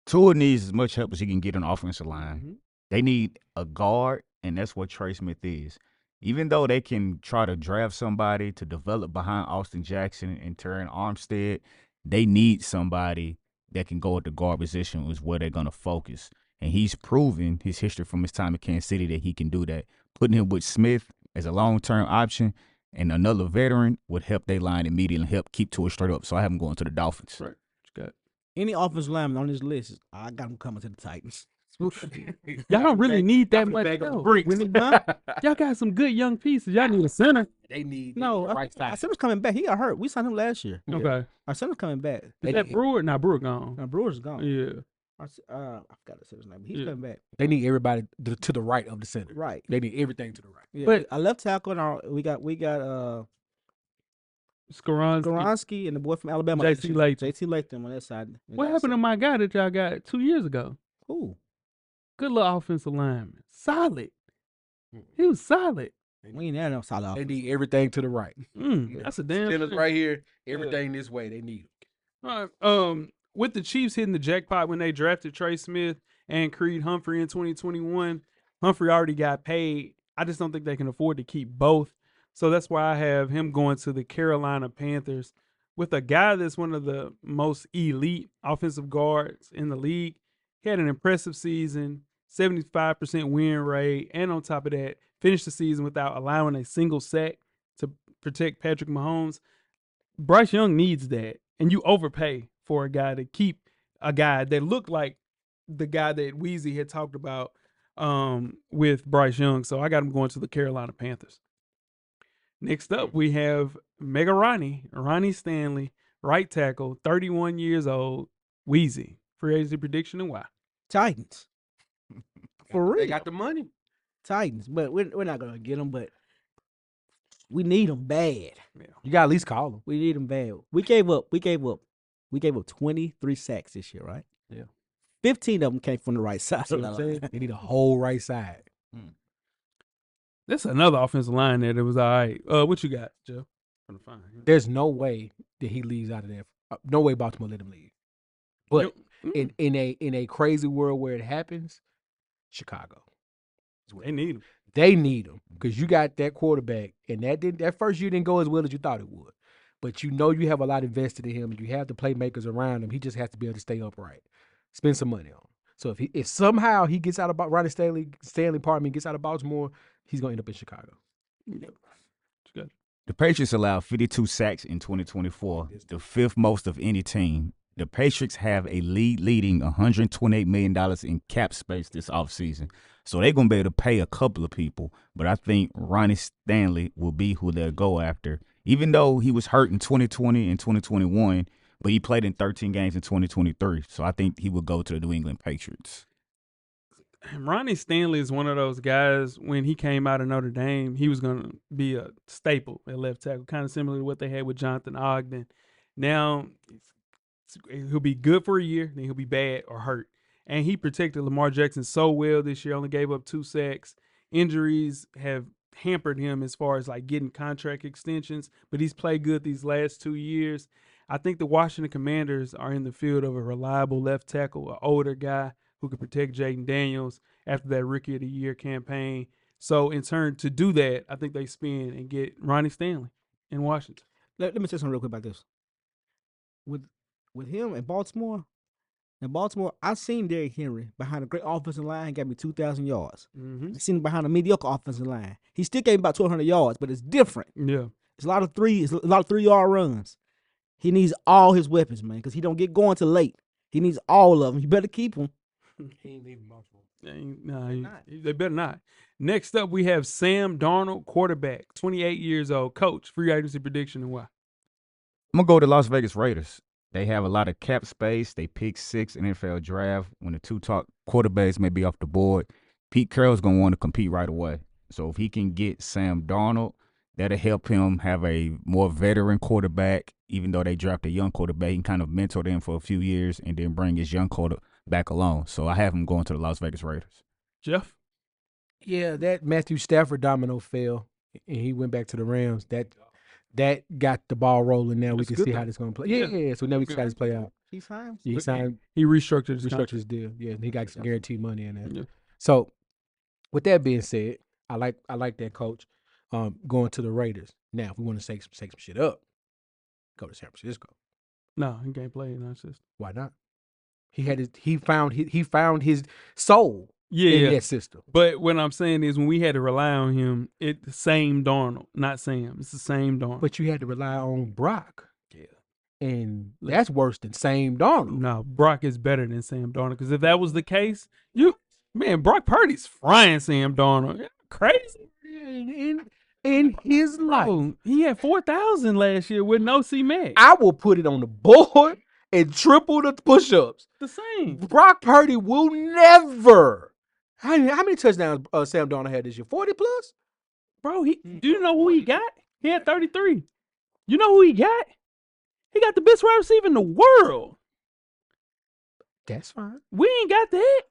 Tua needs as much help as he can get on the offensive line. They need a guard, and that's what Trey Smith is. Even though they can try to draft somebody to develop behind Austin Jackson and Terran Armstead, they need somebody that can go at the guard position is where they're going to focus. And he's proven his history from his time in Kansas City that he can do that. Putting him with Smith as a long-term option and another veteran would help their line immediately and help keep Tua straight up. So I have him going to the Dolphins. Right. Got Any offensive lineman on this list, I got him coming to the Titans. Y'all don't really need that much help. Y'all got some good young pieces. Y'all need a center. They need No, right our side. center's coming back. He got hurt. We signed him last year. Okay. Our center's coming back. Is that Brewer? Nah, Brewer gone. Brewer's gone. Yeah. I forgot the center's name. But he's coming back. They need everybody to the right of the center. Right. They need everything to the right. Yeah. But- I left tackle and we got Skoronski and the boy from Alabama. J.T. Latham. J.T. Latham on that side. What happened to my guy that y'all got 2 years ago? Who? Good little offensive lineman. Solid. He was solid. We ain't had no solid They offense. need everything to the right. That's a damn Centers shame. right here. Everything this way. They need them. All right. With the Chiefs hitting the jackpot when they drafted Trey Smith and Creed Humphrey in 2021, Humphrey already got paid. I just don't think they can afford to keep both. So that's why I have him going to the Carolina Panthers with a guy that's one of the most elite offensive guards in the league. He had an impressive season, 75% win rate, and on top of that, finished the season without allowing a single sack to protect Patrick Mahomes. Bryce Young needs that, and you overpay for a guy to keep a guy that looked like the guy that Weezy had talked about with Bryce Young. So I got him going to the Carolina Panthers. Next up, we have Mega Ronnie Stanley, right tackle, 31 years old, Weezy. Free agency prediction and why? Titans. For real. They got the money. Titans. But we're not going to get them, but we need them bad. Yeah. You got to at least call them. We need them bad. We gave up 23 sacks this year, right? Yeah. 15 of them came from the right side. You know what I'm saying? They need a whole right side. That's another offensive line there that was all right. What you got, Joe? There's no way that he leaves out of there. No way Baltimore let him leave. But in a crazy world where it happens, Chicago. They need him. They need him because you got that quarterback, and that first year didn't go as well as you thought it would. But you know you have a lot invested in him, and you have the playmakers around him. He just has to be able to stay upright. Spend some money on him. So if somehow he gets out of Ronnie Stanley, gets out of Baltimore, he's gonna end up in Chicago. The Patriots allowed 52 sacks in 2024, the fifth most of any team. The Patriots have a leading $128 million in cap space this offseason. So they're going to be able to pay a couple of people. But I think Ronnie Stanley will be who they'll go after. Even though he was hurt in 2020 and 2021, but he played in 13 games in 2023. So I think he will go to the New England Patriots. Ronnie Stanley is one of those guys, when he came out of Notre Dame, he was going to be a staple at left tackle, kind of similar to what they had with Jonathan Ogden. Now, he'll be good for a year, then he'll be bad or hurt. And he protected Lamar Jackson so well this year, only gave up 2 sacks. Injuries have hampered him as far as like getting contract extensions, but he's played good these last 2 years. I think the Washington Commanders are in the field of a reliable left tackle, an older guy who could protect Jaden Daniels after that Rookie of the Year campaign. So in turn, to do that, I think they spin and get Ronnie Stanley in Washington. Let me say something real quick about this. With him in Baltimore, I've seen Derrick Henry behind a great offensive line, got me 2,000 yards. I've seen him behind a mediocre offensive line. He still gave me about 1,200 yards, but it's different. Yeah. It's a lot of 3-yard runs. He needs all his weapons, man, because he don't get going till late. He needs all of them. You better keep them. He ain't leaving Baltimore. They better not. Next up, we have Sam Darnold, quarterback, 28 years old. Coach, free agency prediction and why? I'm going to go to Las Vegas Raiders. They have a lot of cap space. They pick 6 in NFL draft. When the 2 top quarterbacks may be off the board, Pete Carroll's going to want to compete right away. So if he can get Sam Darnold, that'll help him have a more veteran quarterback. Even though they draft a young quarterback, he can kind of mentor them for a few years and then bring his young quarterback along. So I have him going to the Las Vegas Raiders. Jeff? Yeah, that Matthew Stafford domino fell, and he went back to the Rams. That got the ball rolling. Now we can see how this going to play. Yeah. So now we can see how this play out. He signed. He signed. He restructured His deal. Yeah, and he got some guaranteed money in there. Yeah. So, with that being said, I like that coach going to the Raiders. Now, if we want to shake some shit up, go to San Francisco. No, he can't play in that system. Why not? He found his soul in that system. But what I'm saying is, when we had to rely on him, it's the same Darnold, not Sam. It's the same Darnold. But you had to rely on Brock. Yeah. And that's worse than Sam Darnold. No, Brock is better than Sam Darnold. Because if that was the case, Brock Purdy's frying Sam Darnold. Yeah, crazy. In his life. Bro, he had 4,000 last year with no C-Mac. I will put it on the board and triple the push-ups. The same. Brock Purdy will never. How many touchdowns Sam Darnold had this year? 40 plus? Bro, do you know who he got? He had 33. You know who he got? He got the best wide receiver in the world. That's fine. We ain't got that.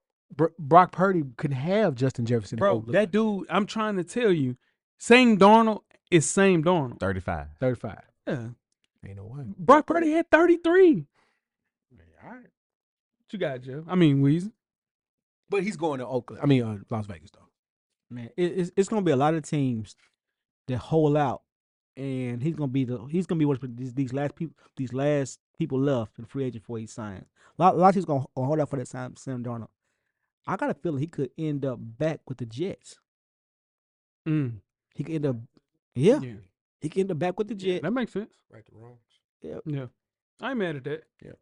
Brock Purdy could have Justin Jefferson. Bro, that dude, I'm trying to tell you, Sam Darnold is Sam Darnold. 35. Yeah. Ain't no way. Brock Purdy had 33. All right. What you got, Joe? I mean, Weezy. But he's going to Las Vegas, though. Man, it's gonna be a lot of teams that hold out, and he's gonna be one of these last people left in free agent before he signs. A lot of teams gonna hold out for that Sam Darnold. I got a feeling he could end up back with the Jets. He could end up, he could end up back with the Jets. That makes sense. Right the wrongs. Yeah. I ain't mad at that. Yeah.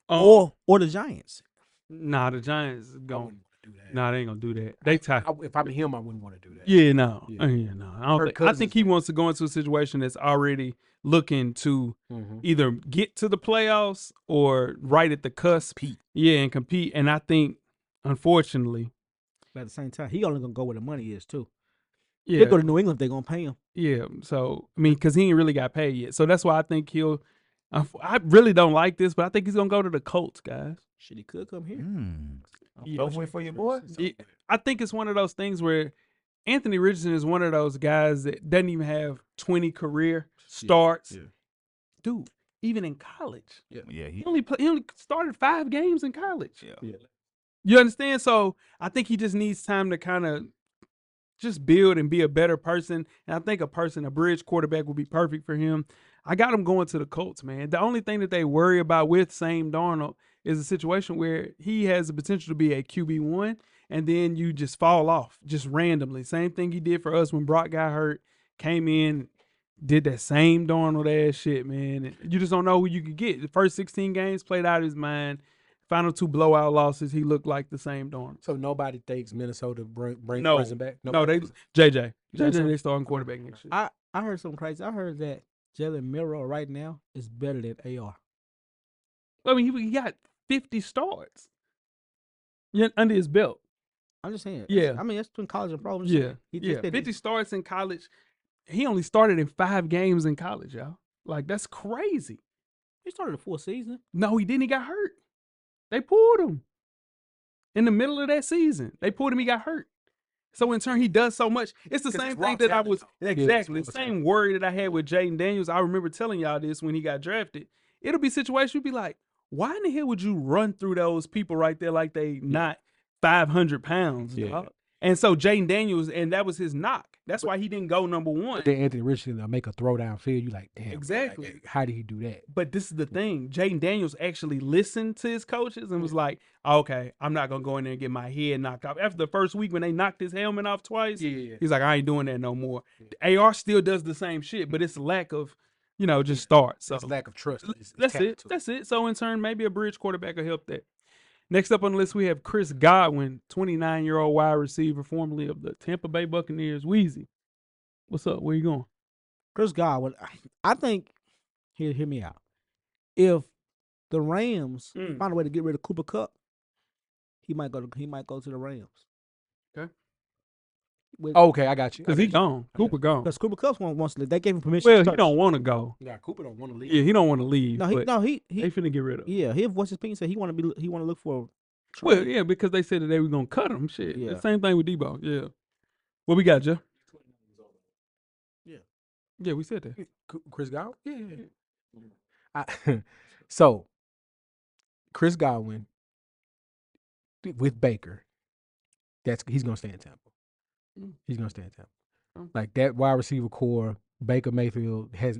Or the Giants. Nah, the Giants is gone. do that. Nah, they ain't gonna do that. They tight. If I'm him, I wouldn't want to do that. Yeah, no. Yeah. No. I Kirk think Cousins he is- wants to go into a situation that's already looking to either get to the playoffs or right at the cusp. Yeah, and compete. And I think, unfortunately, But at the same time, he only gonna go where the money is too. yeah, He'll go to New England if they're gonna pay him. yeah. So I mean, because he ain't really got paid yet. So that's why I think he'll. I really don't like this, but I think he's gonna go to the Colts, guys. Shit, he could come here. Yeah. Both way for your boy. Yeah, I think it's one of those things where Anthony Richardson is one of those guys that doesn't even have 20 career starts. Yeah. Dude, even in college, Yeah, he only started 5 games in college. Yeah. You understand? So I think he just needs time to kind of just build and be a better person. And I think a bridge quarterback would be perfect for him. I got him going to the Colts, man. The only thing that they worry about with Sam Darnold is a situation where he has the potential to be a QB1, and then you just fall off just randomly. Same thing he did for us when Brock got hurt, came in, did that same Darnold ass shit, man. And you just don't know who you could get. The first 16 games played out of his mind. Final 2 blowout losses, he looked like the same Darnold. So nobody thinks Minnesota brings No. Bryson back? No, they JJ, they starting quarterback next year. I heard something crazy. I heard that Jalen Milroe right now is better than AR. I mean, he got 50 starts under his belt. I'm just saying. Yeah. I mean, that's between college and pro. Yeah, He just said 50 starts in college. He only started in 5 games in college, y'all. Like, that's crazy. He started a full season. No, he didn't. He got hurt. They pulled him in the middle of that season. They pulled him. He got hurt. So in turn, he does so much. It's the same thing that I was exactly the same worry that I had with Jaden Daniels. I remember telling y'all this when he got drafted. It'll be situations you'd be like, why in the hell would you run through those people right there like they not 500 pounds? Dog? And so Jaden Daniels, and that was his knock. That's why he didn't go number 1. Then Anthony Richardson make a throw down field. You like, damn. Exactly. Like, how did he do that? But this is the thing. Jaden Daniels actually listened to his coaches and was like, okay, I'm not going to go in there and get my head knocked off. After the first week when they knocked his helmet off twice, he's like, I ain't doing that no more. AR still does the same shit, but it's lack of, just start. So It's lack of trust. that's it. That's it. So in turn, maybe a bridge quarterback will help that. Next up on the list, we have Chris Godwin, 29-year-old wide receiver, formerly of the Tampa Bay Buccaneers. Weezy, what's up? Where you going? Chris Godwin. I think. Hear me out. If the Rams find a way to get rid of Cooper Kupp, he might go to the Rams. Okay. Okay, I got you. Because he gone. Cooper gone. Because Cooper Kupp wants to leave. They gave him permission. Well, to he don't want to go. Yeah, Cooper don't want to leave. Yeah, he don't want to leave. No, he he finna get rid of him. Yeah, he voiced his opinion. Said he want to look for. A Well, trade. yeah, because they said that they were gonna cut him. Shit. Yeah. The same thing with Debo. Yeah. What we got, Jeff? Yeah, we said that. Chris Godwin? Yeah. So, Chris Godwin with Baker, he's going to stay in Tampa. He's going to stay in Tampa. Like that wide receiver core, Baker Mayfield has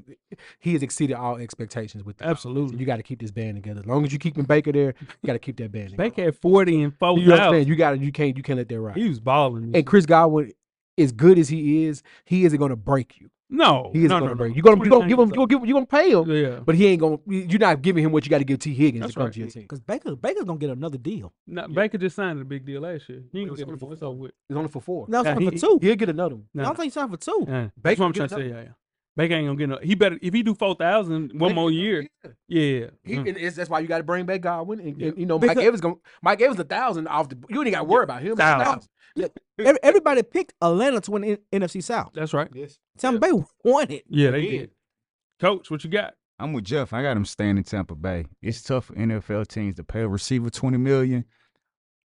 exceeded all expectations with the Absolutely. You got to keep this band together. As long as you keeping Baker there, you got to keep that band together. Baker had 40 and 4 You understand? You can't let that ride. He was balling. And Chris Godwin, as good as he isn't going to break you. No, He isn't going to break you. You're going to pay him. Yeah. But he ain't going. You're not giving him what you got to give T. Higgins That's to come right. to your team. Because Baker's gonna get another deal. No, Baker just signed a big deal last year. He ain't gonna get it. It's over with. It's only for 4. No, it's Yeah, signed for 2. He'll get another one. I don't think he's signed for 2. Yeah. That's Baker what I'm get trying to say. Yeah. Baker ain't gonna get no. He better if he do 4,000 one more year. Yeah. That's why you got to bring back Godwin. And Because- Mike Evans 1,000 off the. You ain't got to worry about him. 1,000. Everybody picked Atlanta to win the NFC South. That's right. Yes. Tampa Bay won it. Yeah, they did. Coach, what you got? I'm with Jeff. I got him staying in Tampa Bay. It's tough for NFL teams to pay a receiver $20 million,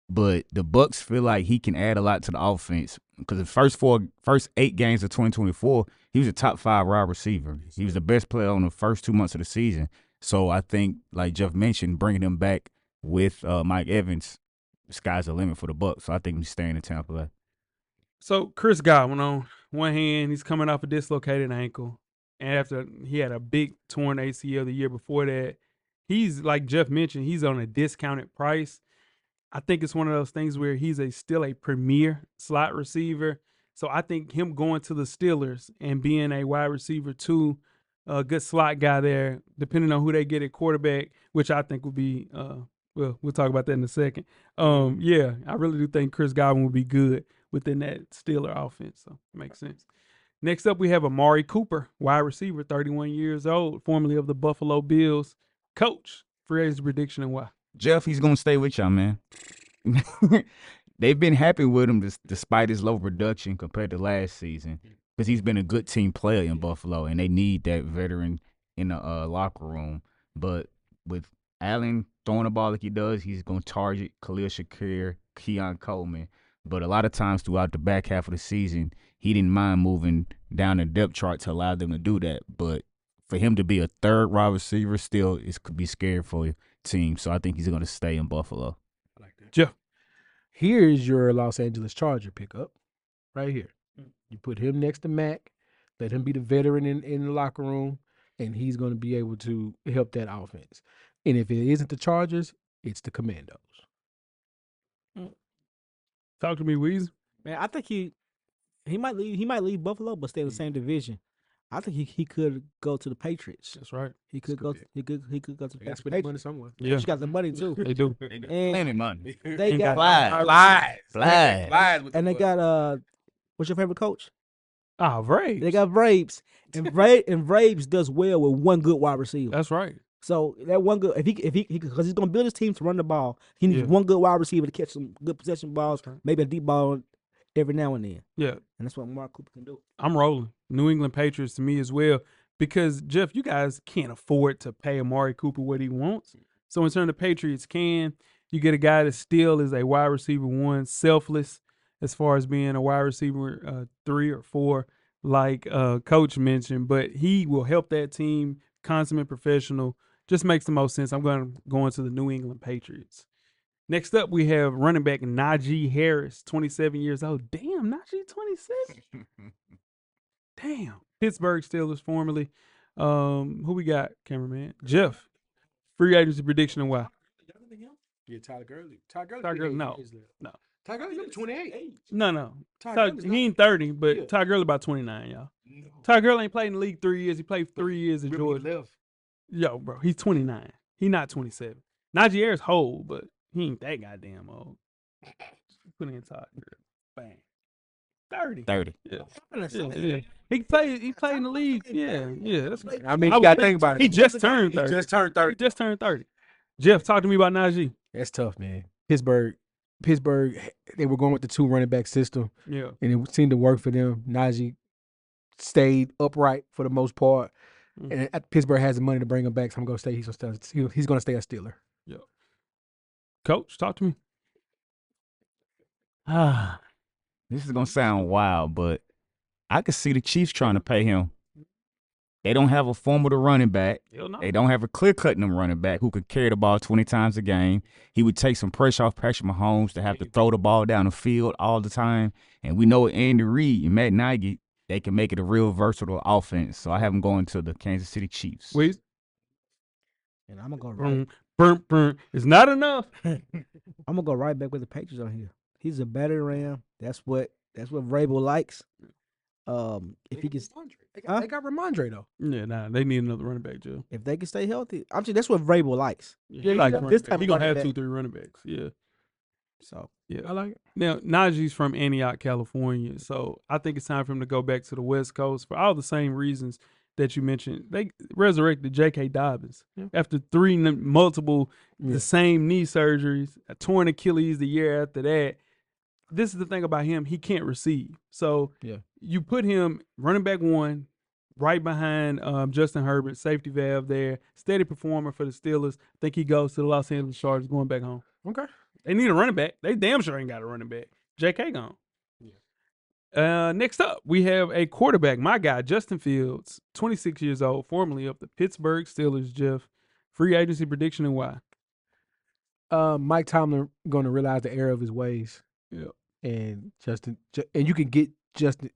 but the Bucs feel like he can add a lot to the offense because the first 8 games of 2024, he was a top 5 wide receiver. He was the best player on the first 2 months of the season. So I think, like Jeff mentioned, bringing him back with Mike Evans, the sky's the limit for the Bucs. So I think he's staying in Tampa Bay. So Chris Godwin on one hand, he's coming off a dislocated ankle. And after he had a big torn ACL the year before that, he's, like Jeff mentioned, he's on a discounted price. I think it's one of those things where he's still a premier slot receiver. So I think him going to the Steelers and being a wide receiver too, a good slot guy there, depending on who they get at quarterback, which I think would be Well, we'll talk about that in a second. Yeah, I really do think Chris Godwin would be good within that Steeler offense. So it makes sense. Next up, we have Amari Cooper, wide receiver, 31 years old, formerly of the Buffalo Bills. Coach, free agent prediction and why? Jeff, he's gonna stay with y'all, man. They've been happy with him despite his low production compared to last season, because he's been a good team player in Buffalo, and they need that veteran in the locker room. But with Allen throwing the ball like he does, he's gonna target Khalil Shakir, Keon Coleman. But a lot of times throughout the back half of the season, he didn't mind moving down the depth chart to allow them to do that. But for him to be a third wide receiver still could be scary for your team. So I think he's gonna stay in Buffalo. I like that. Jeff. Here's your Los Angeles Charger pickup right here. You put him next to Mac, let him be the veteran in the locker room, and he's going to be able to help that offense. And if it isn't the Chargers, it's the Commandos. Talk to me, Weezy. Man, I think he might leave. He might leave Buffalo, but stay in the same division. I think he could go to the Patriots. That's right. He could go. He could go to the They got to Patriots. spend money somewhere. Yeah, She got the money too. they do. And Plenty money. they got Flies. and they got what's your favorite coach? Vrabes. They got Vrabes, and Vrabes does well with one good wide receiver. That's right. So that one good, if he because he's gonna build his team to run the ball, he needs Yeah. one good wide receiver to catch some good possession balls, That's right. maybe a deep ball every now and then, Yeah, and that's what Mark Cooper can do. I'm rolling. New England Patriots to me as well, because Jeff, you guys can't afford to pay Amari Cooper what he wants. So in turn, the Patriots can. You get a guy that still is a wide receiver one, selfless as far as being a wide receiver 3 or 4, like Coach mentioned, but he will help that team. Consummate professional. Just makes the most sense. I'm going to go into the New England Patriots. Next up, we have running back Najee Harris, 27 years old. Damn, Najee 27? Damn. Pittsburgh Steelers formerly. Who we got, cameraman? Jeff. Free agency prediction and why? Yeah, Tyler Gurley. Tyler Gurley, no. No. Tyler Gurley, you're 28. No. Tyler He ain't 30, but Yeah. Ty Gurley about 29, y'all. Ty Gurley ain't played in the league 3 years. He played 3 years in Georgia. Left. Yo, bro, he's 29. He not 27. Najee Harris old, but he ain't that goddamn old. Put in Ty Gurley. Bang. 30. 30. Yeah. He played in the league. Yeah. That's I mean, you got to think about it. He just turned 30. He just turned 30. He just turned 30. Jeff, talk to me about Najee. That's tough, man. Pittsburgh, they were going with the 2 running back system, Yeah. and it seemed to work for them. Najee stayed upright for the most part, and Pittsburgh has the money to bring him back. So I'm going to stay. He's going to stay a Steeler. Yeah. Coach, talk to me. This is gonna sound wild, but I could see the Chiefs trying to pay him. They don't have a formidable running back. Hell no. They don't have a clear-cutting them running back who could carry the ball 20 times a game. He would take some pressure off Patrick Mahomes to have to throw the ball down the field all the time. And we know Andy Reid and Matt Nagy, they can make it a real versatile offense. So I have them going to the Kansas City Chiefs. Wait. And I'm gonna go right. Burn. It's not enough. I'm gonna go right back with the Patriots on here. He's a better Ram. That's what Vrabel likes. If he can, They got Ramondre, though. Yeah, nah, they need another running back, Joe. if they can stay healthy, I'm saying that's what Vrabel likes. Yeah, he likes this running type back. of He gonna have running 2-3 running backs. Yeah. So Yeah. I like it. Now, Najee's from Antioch, California, so I think it's time for him to go back to the West Coast for all the same reasons that you mentioned. They resurrected J.K. Dobbins after 3 multiple the same knee surgeries, a torn Achilles the year after that. This is the thing about him. He can't receive. So you put him running back 1 right behind Justin Herbert, safety valve there, steady performer for the Steelers. I think he goes to the Los Angeles Chargers going back home. Okay. They need a running back. They damn sure ain't got a running back. J.K. gone. Next up, we have a quarterback. My guy, Justin Fields, 26 years old, formerly of the Pittsburgh Steelers. Jeff, free agency prediction and why? Mike Tomlin going to realize the error of his ways. Yeah. And you can get Justin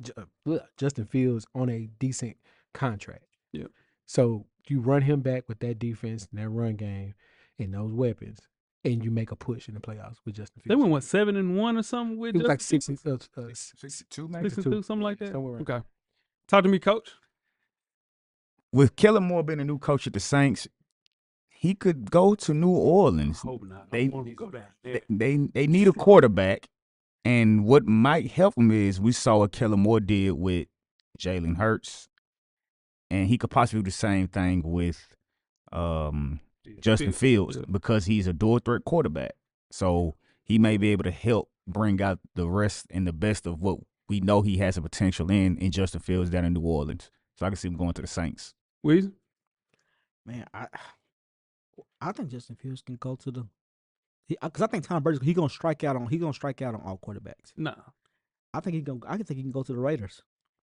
Fields on a decent contract. Yeah. So you run him back with that defense and that run game and those weapons, and you make a push in the playoffs with Justin Fields. They went, what, 7-1 or something with It was Justin like Fields? 62, maybe? 6-2, something like that? Somewhere around. Okay. Talk to me, Coach. With Kellen Moore being a new coach at the Saints, he could go to New Orleans. Hope not. They- I want to go down there. They need a quarterback, and what might help him is we saw what Kellen Moore did with Jalen Hurts, and he could possibly do the same thing with Justin Fields because he's a dual threat quarterback. So he may be able to help bring out the rest and the best of what we know he has a potential in Justin Fields down in New Orleans. So I can see him going to the Saints. Weezy? Man, I think Justin Fields can go to the because I think Tom Brady's he gonna strike out on all quarterbacks. No. I think he can go to the Raiders.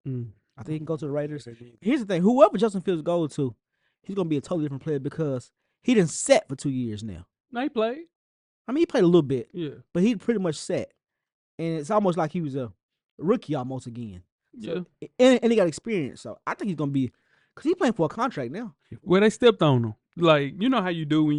Mm. I think he can go to the Raiders. Here's the thing: whoever Justin Fields goes to, he's gonna be a totally different player because he done set for 2 years now. No, he played. I mean, he played a little bit, Yeah. but he pretty much set, and it's almost like he was a rookie almost again. Yeah. And he got experience, so I think he's gonna be because he's playing for a contract now. Well, they stepped on him. Like, you know how you do when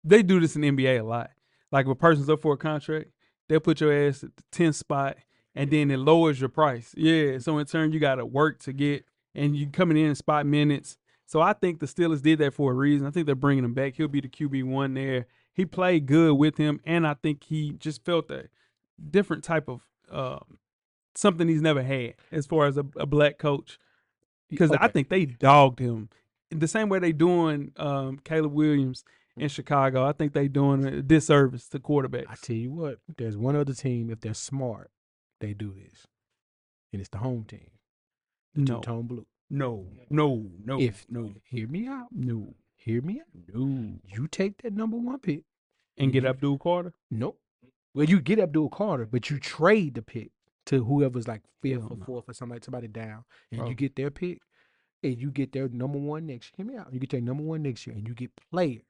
they do this in the NBA a lot. Like, if a person's up for a contract, they'll put your ass at the 10th spot, and then it lowers your price. Yeah, so in turn, you got to work to get, and you coming in spot minutes. So I think the Steelers did that for a reason. I think they're bringing him back. He'll be the QB1 there. He played good with him, and I think he just felt a different type of something he's never had as far as a black coach. Because I think they dogged him the same way they doing Caleb Williams in Chicago. I think they doing a disservice to quarterbacks. I tell you what, there's one other team, if they're smart, they do this. And it's the home team. The No. Two-Tone Blue. No. Hear me out. No. Hear me out. No. You take that number 1 pick. And get Abdul Carter? Nope. Well, you get Abdul Carter, but you trade the pick to whoever's like 5th or 4th or somebody down, and you get their pick, and you get their number 1 next year. Hear me out. You get their number 1 next year, and you get players,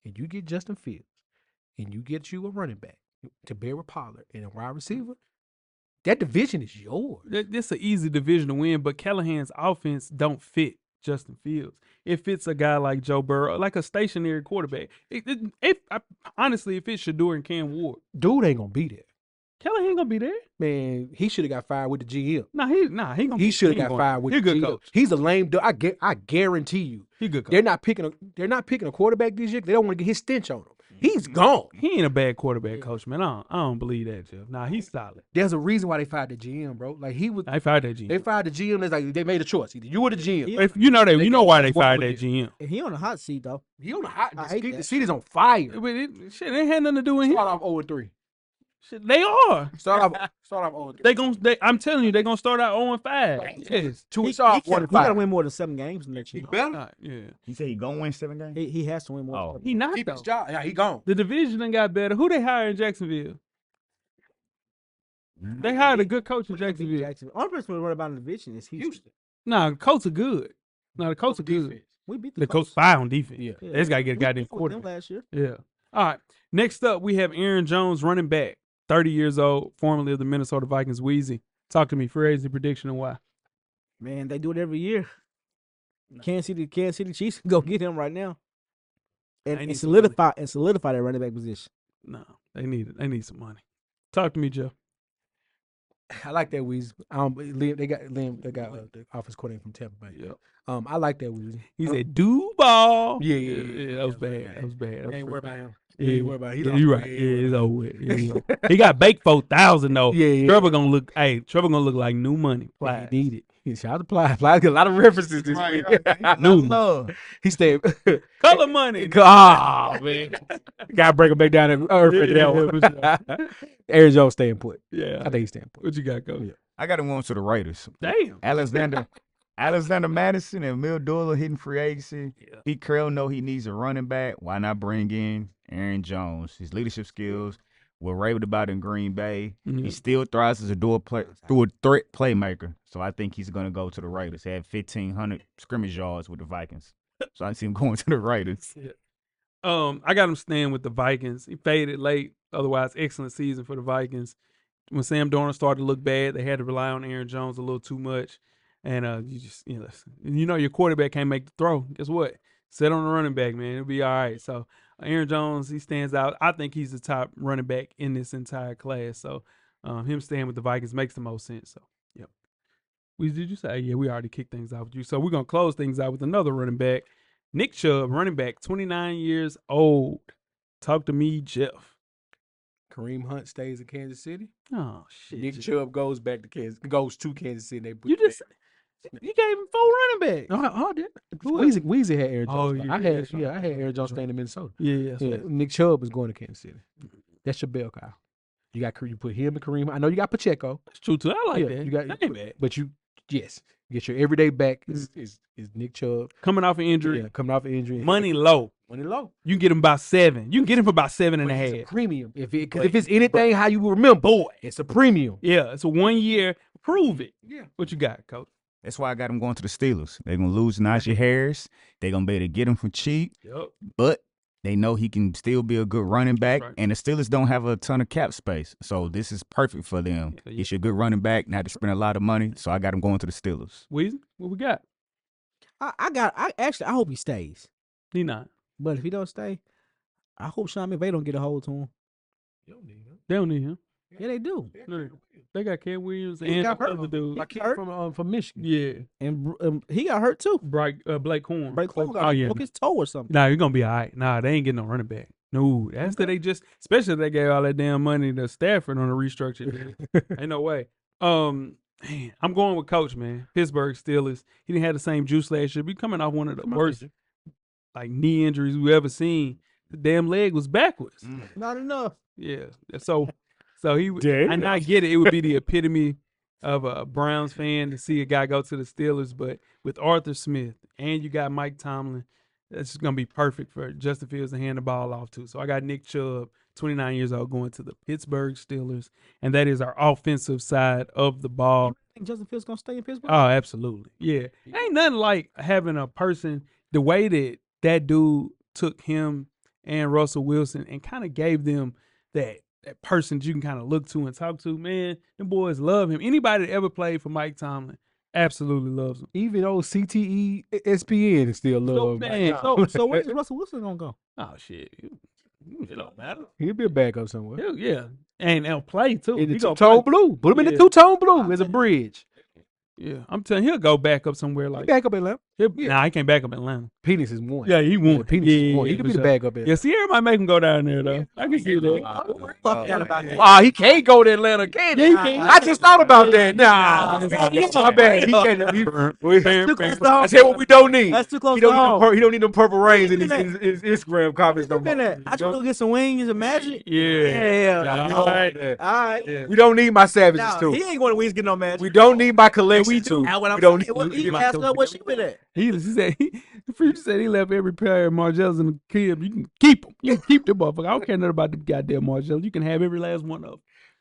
and you get Justin Fields, and you get you a running back to Barry Pollard and a wide receiver. That division is yours. This an easy division to win, but Callahan's offense don't fit Justin Fields. It fits a guy like Joe Burrow, like a stationary quarterback. Honestly, it fits Shedeur and Cam Ward. Dude ain't gonna be there. Callahan gonna be there. Man, he should have got fired with the GM. He Should have got fired with he the a good GM. coach. He's a lame dude. I guarantee you. He a good coach. They're not picking a quarterback this year. They don't want to get his stench on him. He's gone. He ain't a bad quarterback coach, man. I don't believe that, Jeff. Nah, he's solid. There's a reason why they fired the GM, bro. Like he was. I fired that GM. They fired the GM. It's like they made a choice. Either you or the GM. If you know why they fired that GM. He on the hot seat though. He on the hot. I hate The that. seat is on fire. But it ain't had nothing to do with him. Start off 0-3. Shit, they are. Start off 0-3. I'm telling you, they're gonna start out 0-5. Yes. He got to win more than 7 games next year. Yeah. You say he gonna win 7 games? He has to win more. Oh. Than 7 He not Keep though. his job. Yeah, he gone. The division done got better. Who they hired in Jacksonville? They hired a good coach in Jacksonville. Jacksonville. Only person we worry about in the division is Houston. Nah, the Colts are good. No, the Colts are good. We beat The Colts fire on defense. Yeah. They just gotta get a goddamn We beat them quarterback. last year. Yeah. All right. Next up, we have Aaron Jones, running back, 30 years old, formerly of the Minnesota Vikings. Weezy, talk to me. Free agent prediction and why? Man, they do it every year. Kansas City Chiefs can go get him right now, They and need solidify that running back position. No, they need it. They need some money. Talk to me, Joe. I like that Weezy. They got the offense coordinator from Tampa Bay. Yep. I like that Weezy. He said, "Duval." Yeah. That was bad. That was bad. Ain't worried about him. Yeah, Ain't worried about him. Yeah, you're right. Yeah, it's over with. Yeah, he's over. He got baked 4,000 though. Yeah. Trevor gonna look like new money. He Plies. need it. Shout out to Ply. Ply got a lot of references this week. New love. He stayed. color money. Oh man, gotta break him back down to earth for that one. Aaron Jones staying put. Yeah. I think he's staying put. What you got, Coach? Yeah. I got him going to the Raiders. Damn. Alexander Madison and Will Doyle hitting free agency. Yeah. Pete Carroll know he needs a running back. Why not bring in Aaron Jones? His leadership skills were raved about in Green Bay. Mhm. He still thrives as a threat playmaker. So I think he's going to go to the Raiders. He had 1,500 scrimmage yards with the Vikings. So I see him going to the Raiders. I got him staying with the Vikings. He faded late. Otherwise, excellent season for the Vikings. When Sam Darnold started to look bad, they had to rely on Aaron Jones a little too much. And your quarterback can't make the throw. Guess what? Set on the running back, man. It'll be all right. So Aaron Jones, he stands out. I think he's the top running back in this entire class. So him staying with the Vikings makes the most sense. So, yep. Did you say? Yeah, we already kicked things out with you. So we're going to close things out with another running back. Nick Chubb, running back, 29 years old. Talk to me, Jeff. Kareem Hunt stays in Kansas City. Oh shit. Nick Jeff. Chubb goes to Kansas City. They put You just you gave him 4 running backs. No, I did. Who else? Weezy had Aaron Jones. Oh, yeah, that's right. I had Aaron Jones staying in Minnesota. Yeah. Yeah, Nick Chubb is going to Kansas City. That's your bell cow. You put him and Kareem. I know you got Pacheco. That's true too. I like that. You got, that ain't bad. but you get your everyday back is Nick Chubb. Coming off an injury. Yeah, coming off an injury. Money low. Money low. You can get him about 7. You can get him for about 7.5. It's a premium. If it's anything how you remember, it's a premium. Yeah, it's a 1 year. Prove it. Yeah. What you got, Coach? That's why I got him going to the Steelers. They're going to lose Najee Harris. They're going to be able to get him for cheap. Yep. But they know he can still be a good running back. Right. And the Steelers don't have a ton of cap space. So this is perfect for them. Yeah. He's a good running back. Not to spend a lot of money. So I got him going to the Steelers. Weezy, what we got? I hope he stays. He not. But if he don't stay, I hope Sean McVay don't get a hold to him. They don't need him. Yeah, they do. They got Ken Williams He and got the hurt. other dude. Like kid from Michigan. Yeah. And he got hurt too. Blake Horn. Blake Cole Oh, yeah. broke his toe or something. Nah, you're going to be all right. Nah, they ain't getting no running back. No, that's that they just, especially if they gave all that damn money to Stafford on the restructure. Ain't no way. Man, I'm going with Coach, man. Pittsburgh Steelers. He didn't have the same juice last year. Be coming off one of the worst like knee injuries we ever seen. The damn leg was backwards. Not enough. Yeah. So he would, Damn. and I get it. It would be the epitome of a Browns fan to see a guy go to the Steelers, but with Arthur Smith and you got Mike Tomlin, that's just gonna be perfect for Justin Fields to hand the ball off to. So I got Nick Chubb, 29 years old, going to the Pittsburgh Steelers, and that is our offensive side of the ball. You think Justin Fields gonna stay in Pittsburgh? Oh, absolutely. Yeah. Ain't nothing like having a person, the way that dude took him and Russell Wilson and kind of gave them that person that you can kind of look to and talk to. Man, them boys love him. Anybody that ever played for Mike Tomlin absolutely loves him. Even old CTE ESPN still love him. man. So where's Russell Wilson gonna go? Oh, shit. It don't matter. He'll be a backup somewhere. Hell, yeah. And they'll play, too. In the He gonna two-tone play. blue. Put him in the Yeah. two-tone blue as a bridge. Yeah. I'm telling you, he'll go back up somewhere like Back up Atlanta. Nah, he can't back up Atlanta. Penis is one. Yeah, he won't. Penis is one. He can be the for backup. Yeah, Sierra might make him go down there, though. I can see that. Fuck that about that. Oh, he can't go to Atlanta, can he? Yeah, he can. I just thought about that. Nah, my bad. He can't. I said what we don't need. That's too close He to don't, home. need, he don't need them purple rains in his Instagram comments no more. I just go get some wings and magic. Yeah. All right. All right. We don't need my savages Now, too. he ain't going to wings get no magic. We don't need my collection too. Now, what I'm We don't saying, need. he asked her where she been at. He said the preacher said he left every pair of Margellas in the crib. You can keep them. You can keep them motherfucker. I don't care nothing about the goddamn Margellas. You can have every last one of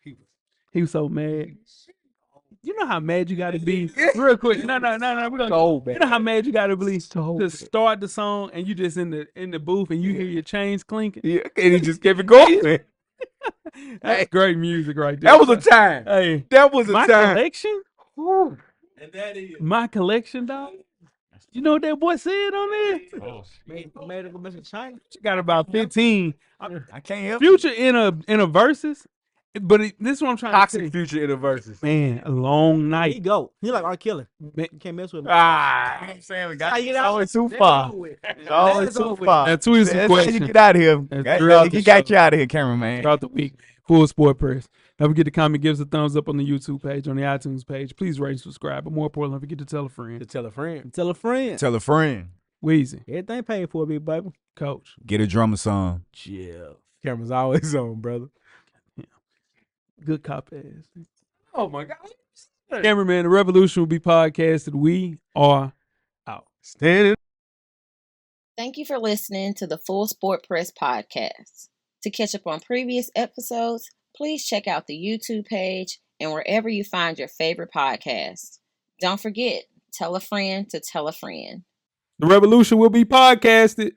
them. He was so mad. You know how mad you got to be? Real quick. No. We're gonna So bad. You know how mad you got to be So to bad. start the song and you just in the booth and you hear your chains clinking. Yeah, and he just kept it going. That's great music right there. That was a time. Hey, That was a my time. collection. Whew. My collection, dog. You know what that boy said on there? Made it go mess with China. She got about 15. I can't help Future in a verses, but this is what I'm trying to Toxic say. Future in the verses. Man, a long He night. go. He like R. Kelly. Man, You can't mess with him. Ah, I'm saying we How you get out? always too far. Always too far. Now, tweet us some Let's questions. get out of here. That's throughout He the got show. you out of here, cameraman. Throughout the week. Full Sport Press. Don't forget to comment, give us a thumbs up on the YouTube page, on the iTunes page. Please rate and subscribe. But more importantly, don't forget to tell a to friend. tell a friend. Tell a friend. Tell a friend. Weezy, Everything paid for, big baby. Coach. Get a drummer song. Jeff. Camera's always on, brother. Good cop ass. Oh my God. Cameraman, the revolution will be podcasted. We are out. Standing. Thank you for listening to the Full Sport Press podcast. To catch up on previous episodes, please check out the YouTube page and wherever you find your favorite podcasts. Don't forget, tell a friend to tell a friend. The revolution will be podcasted.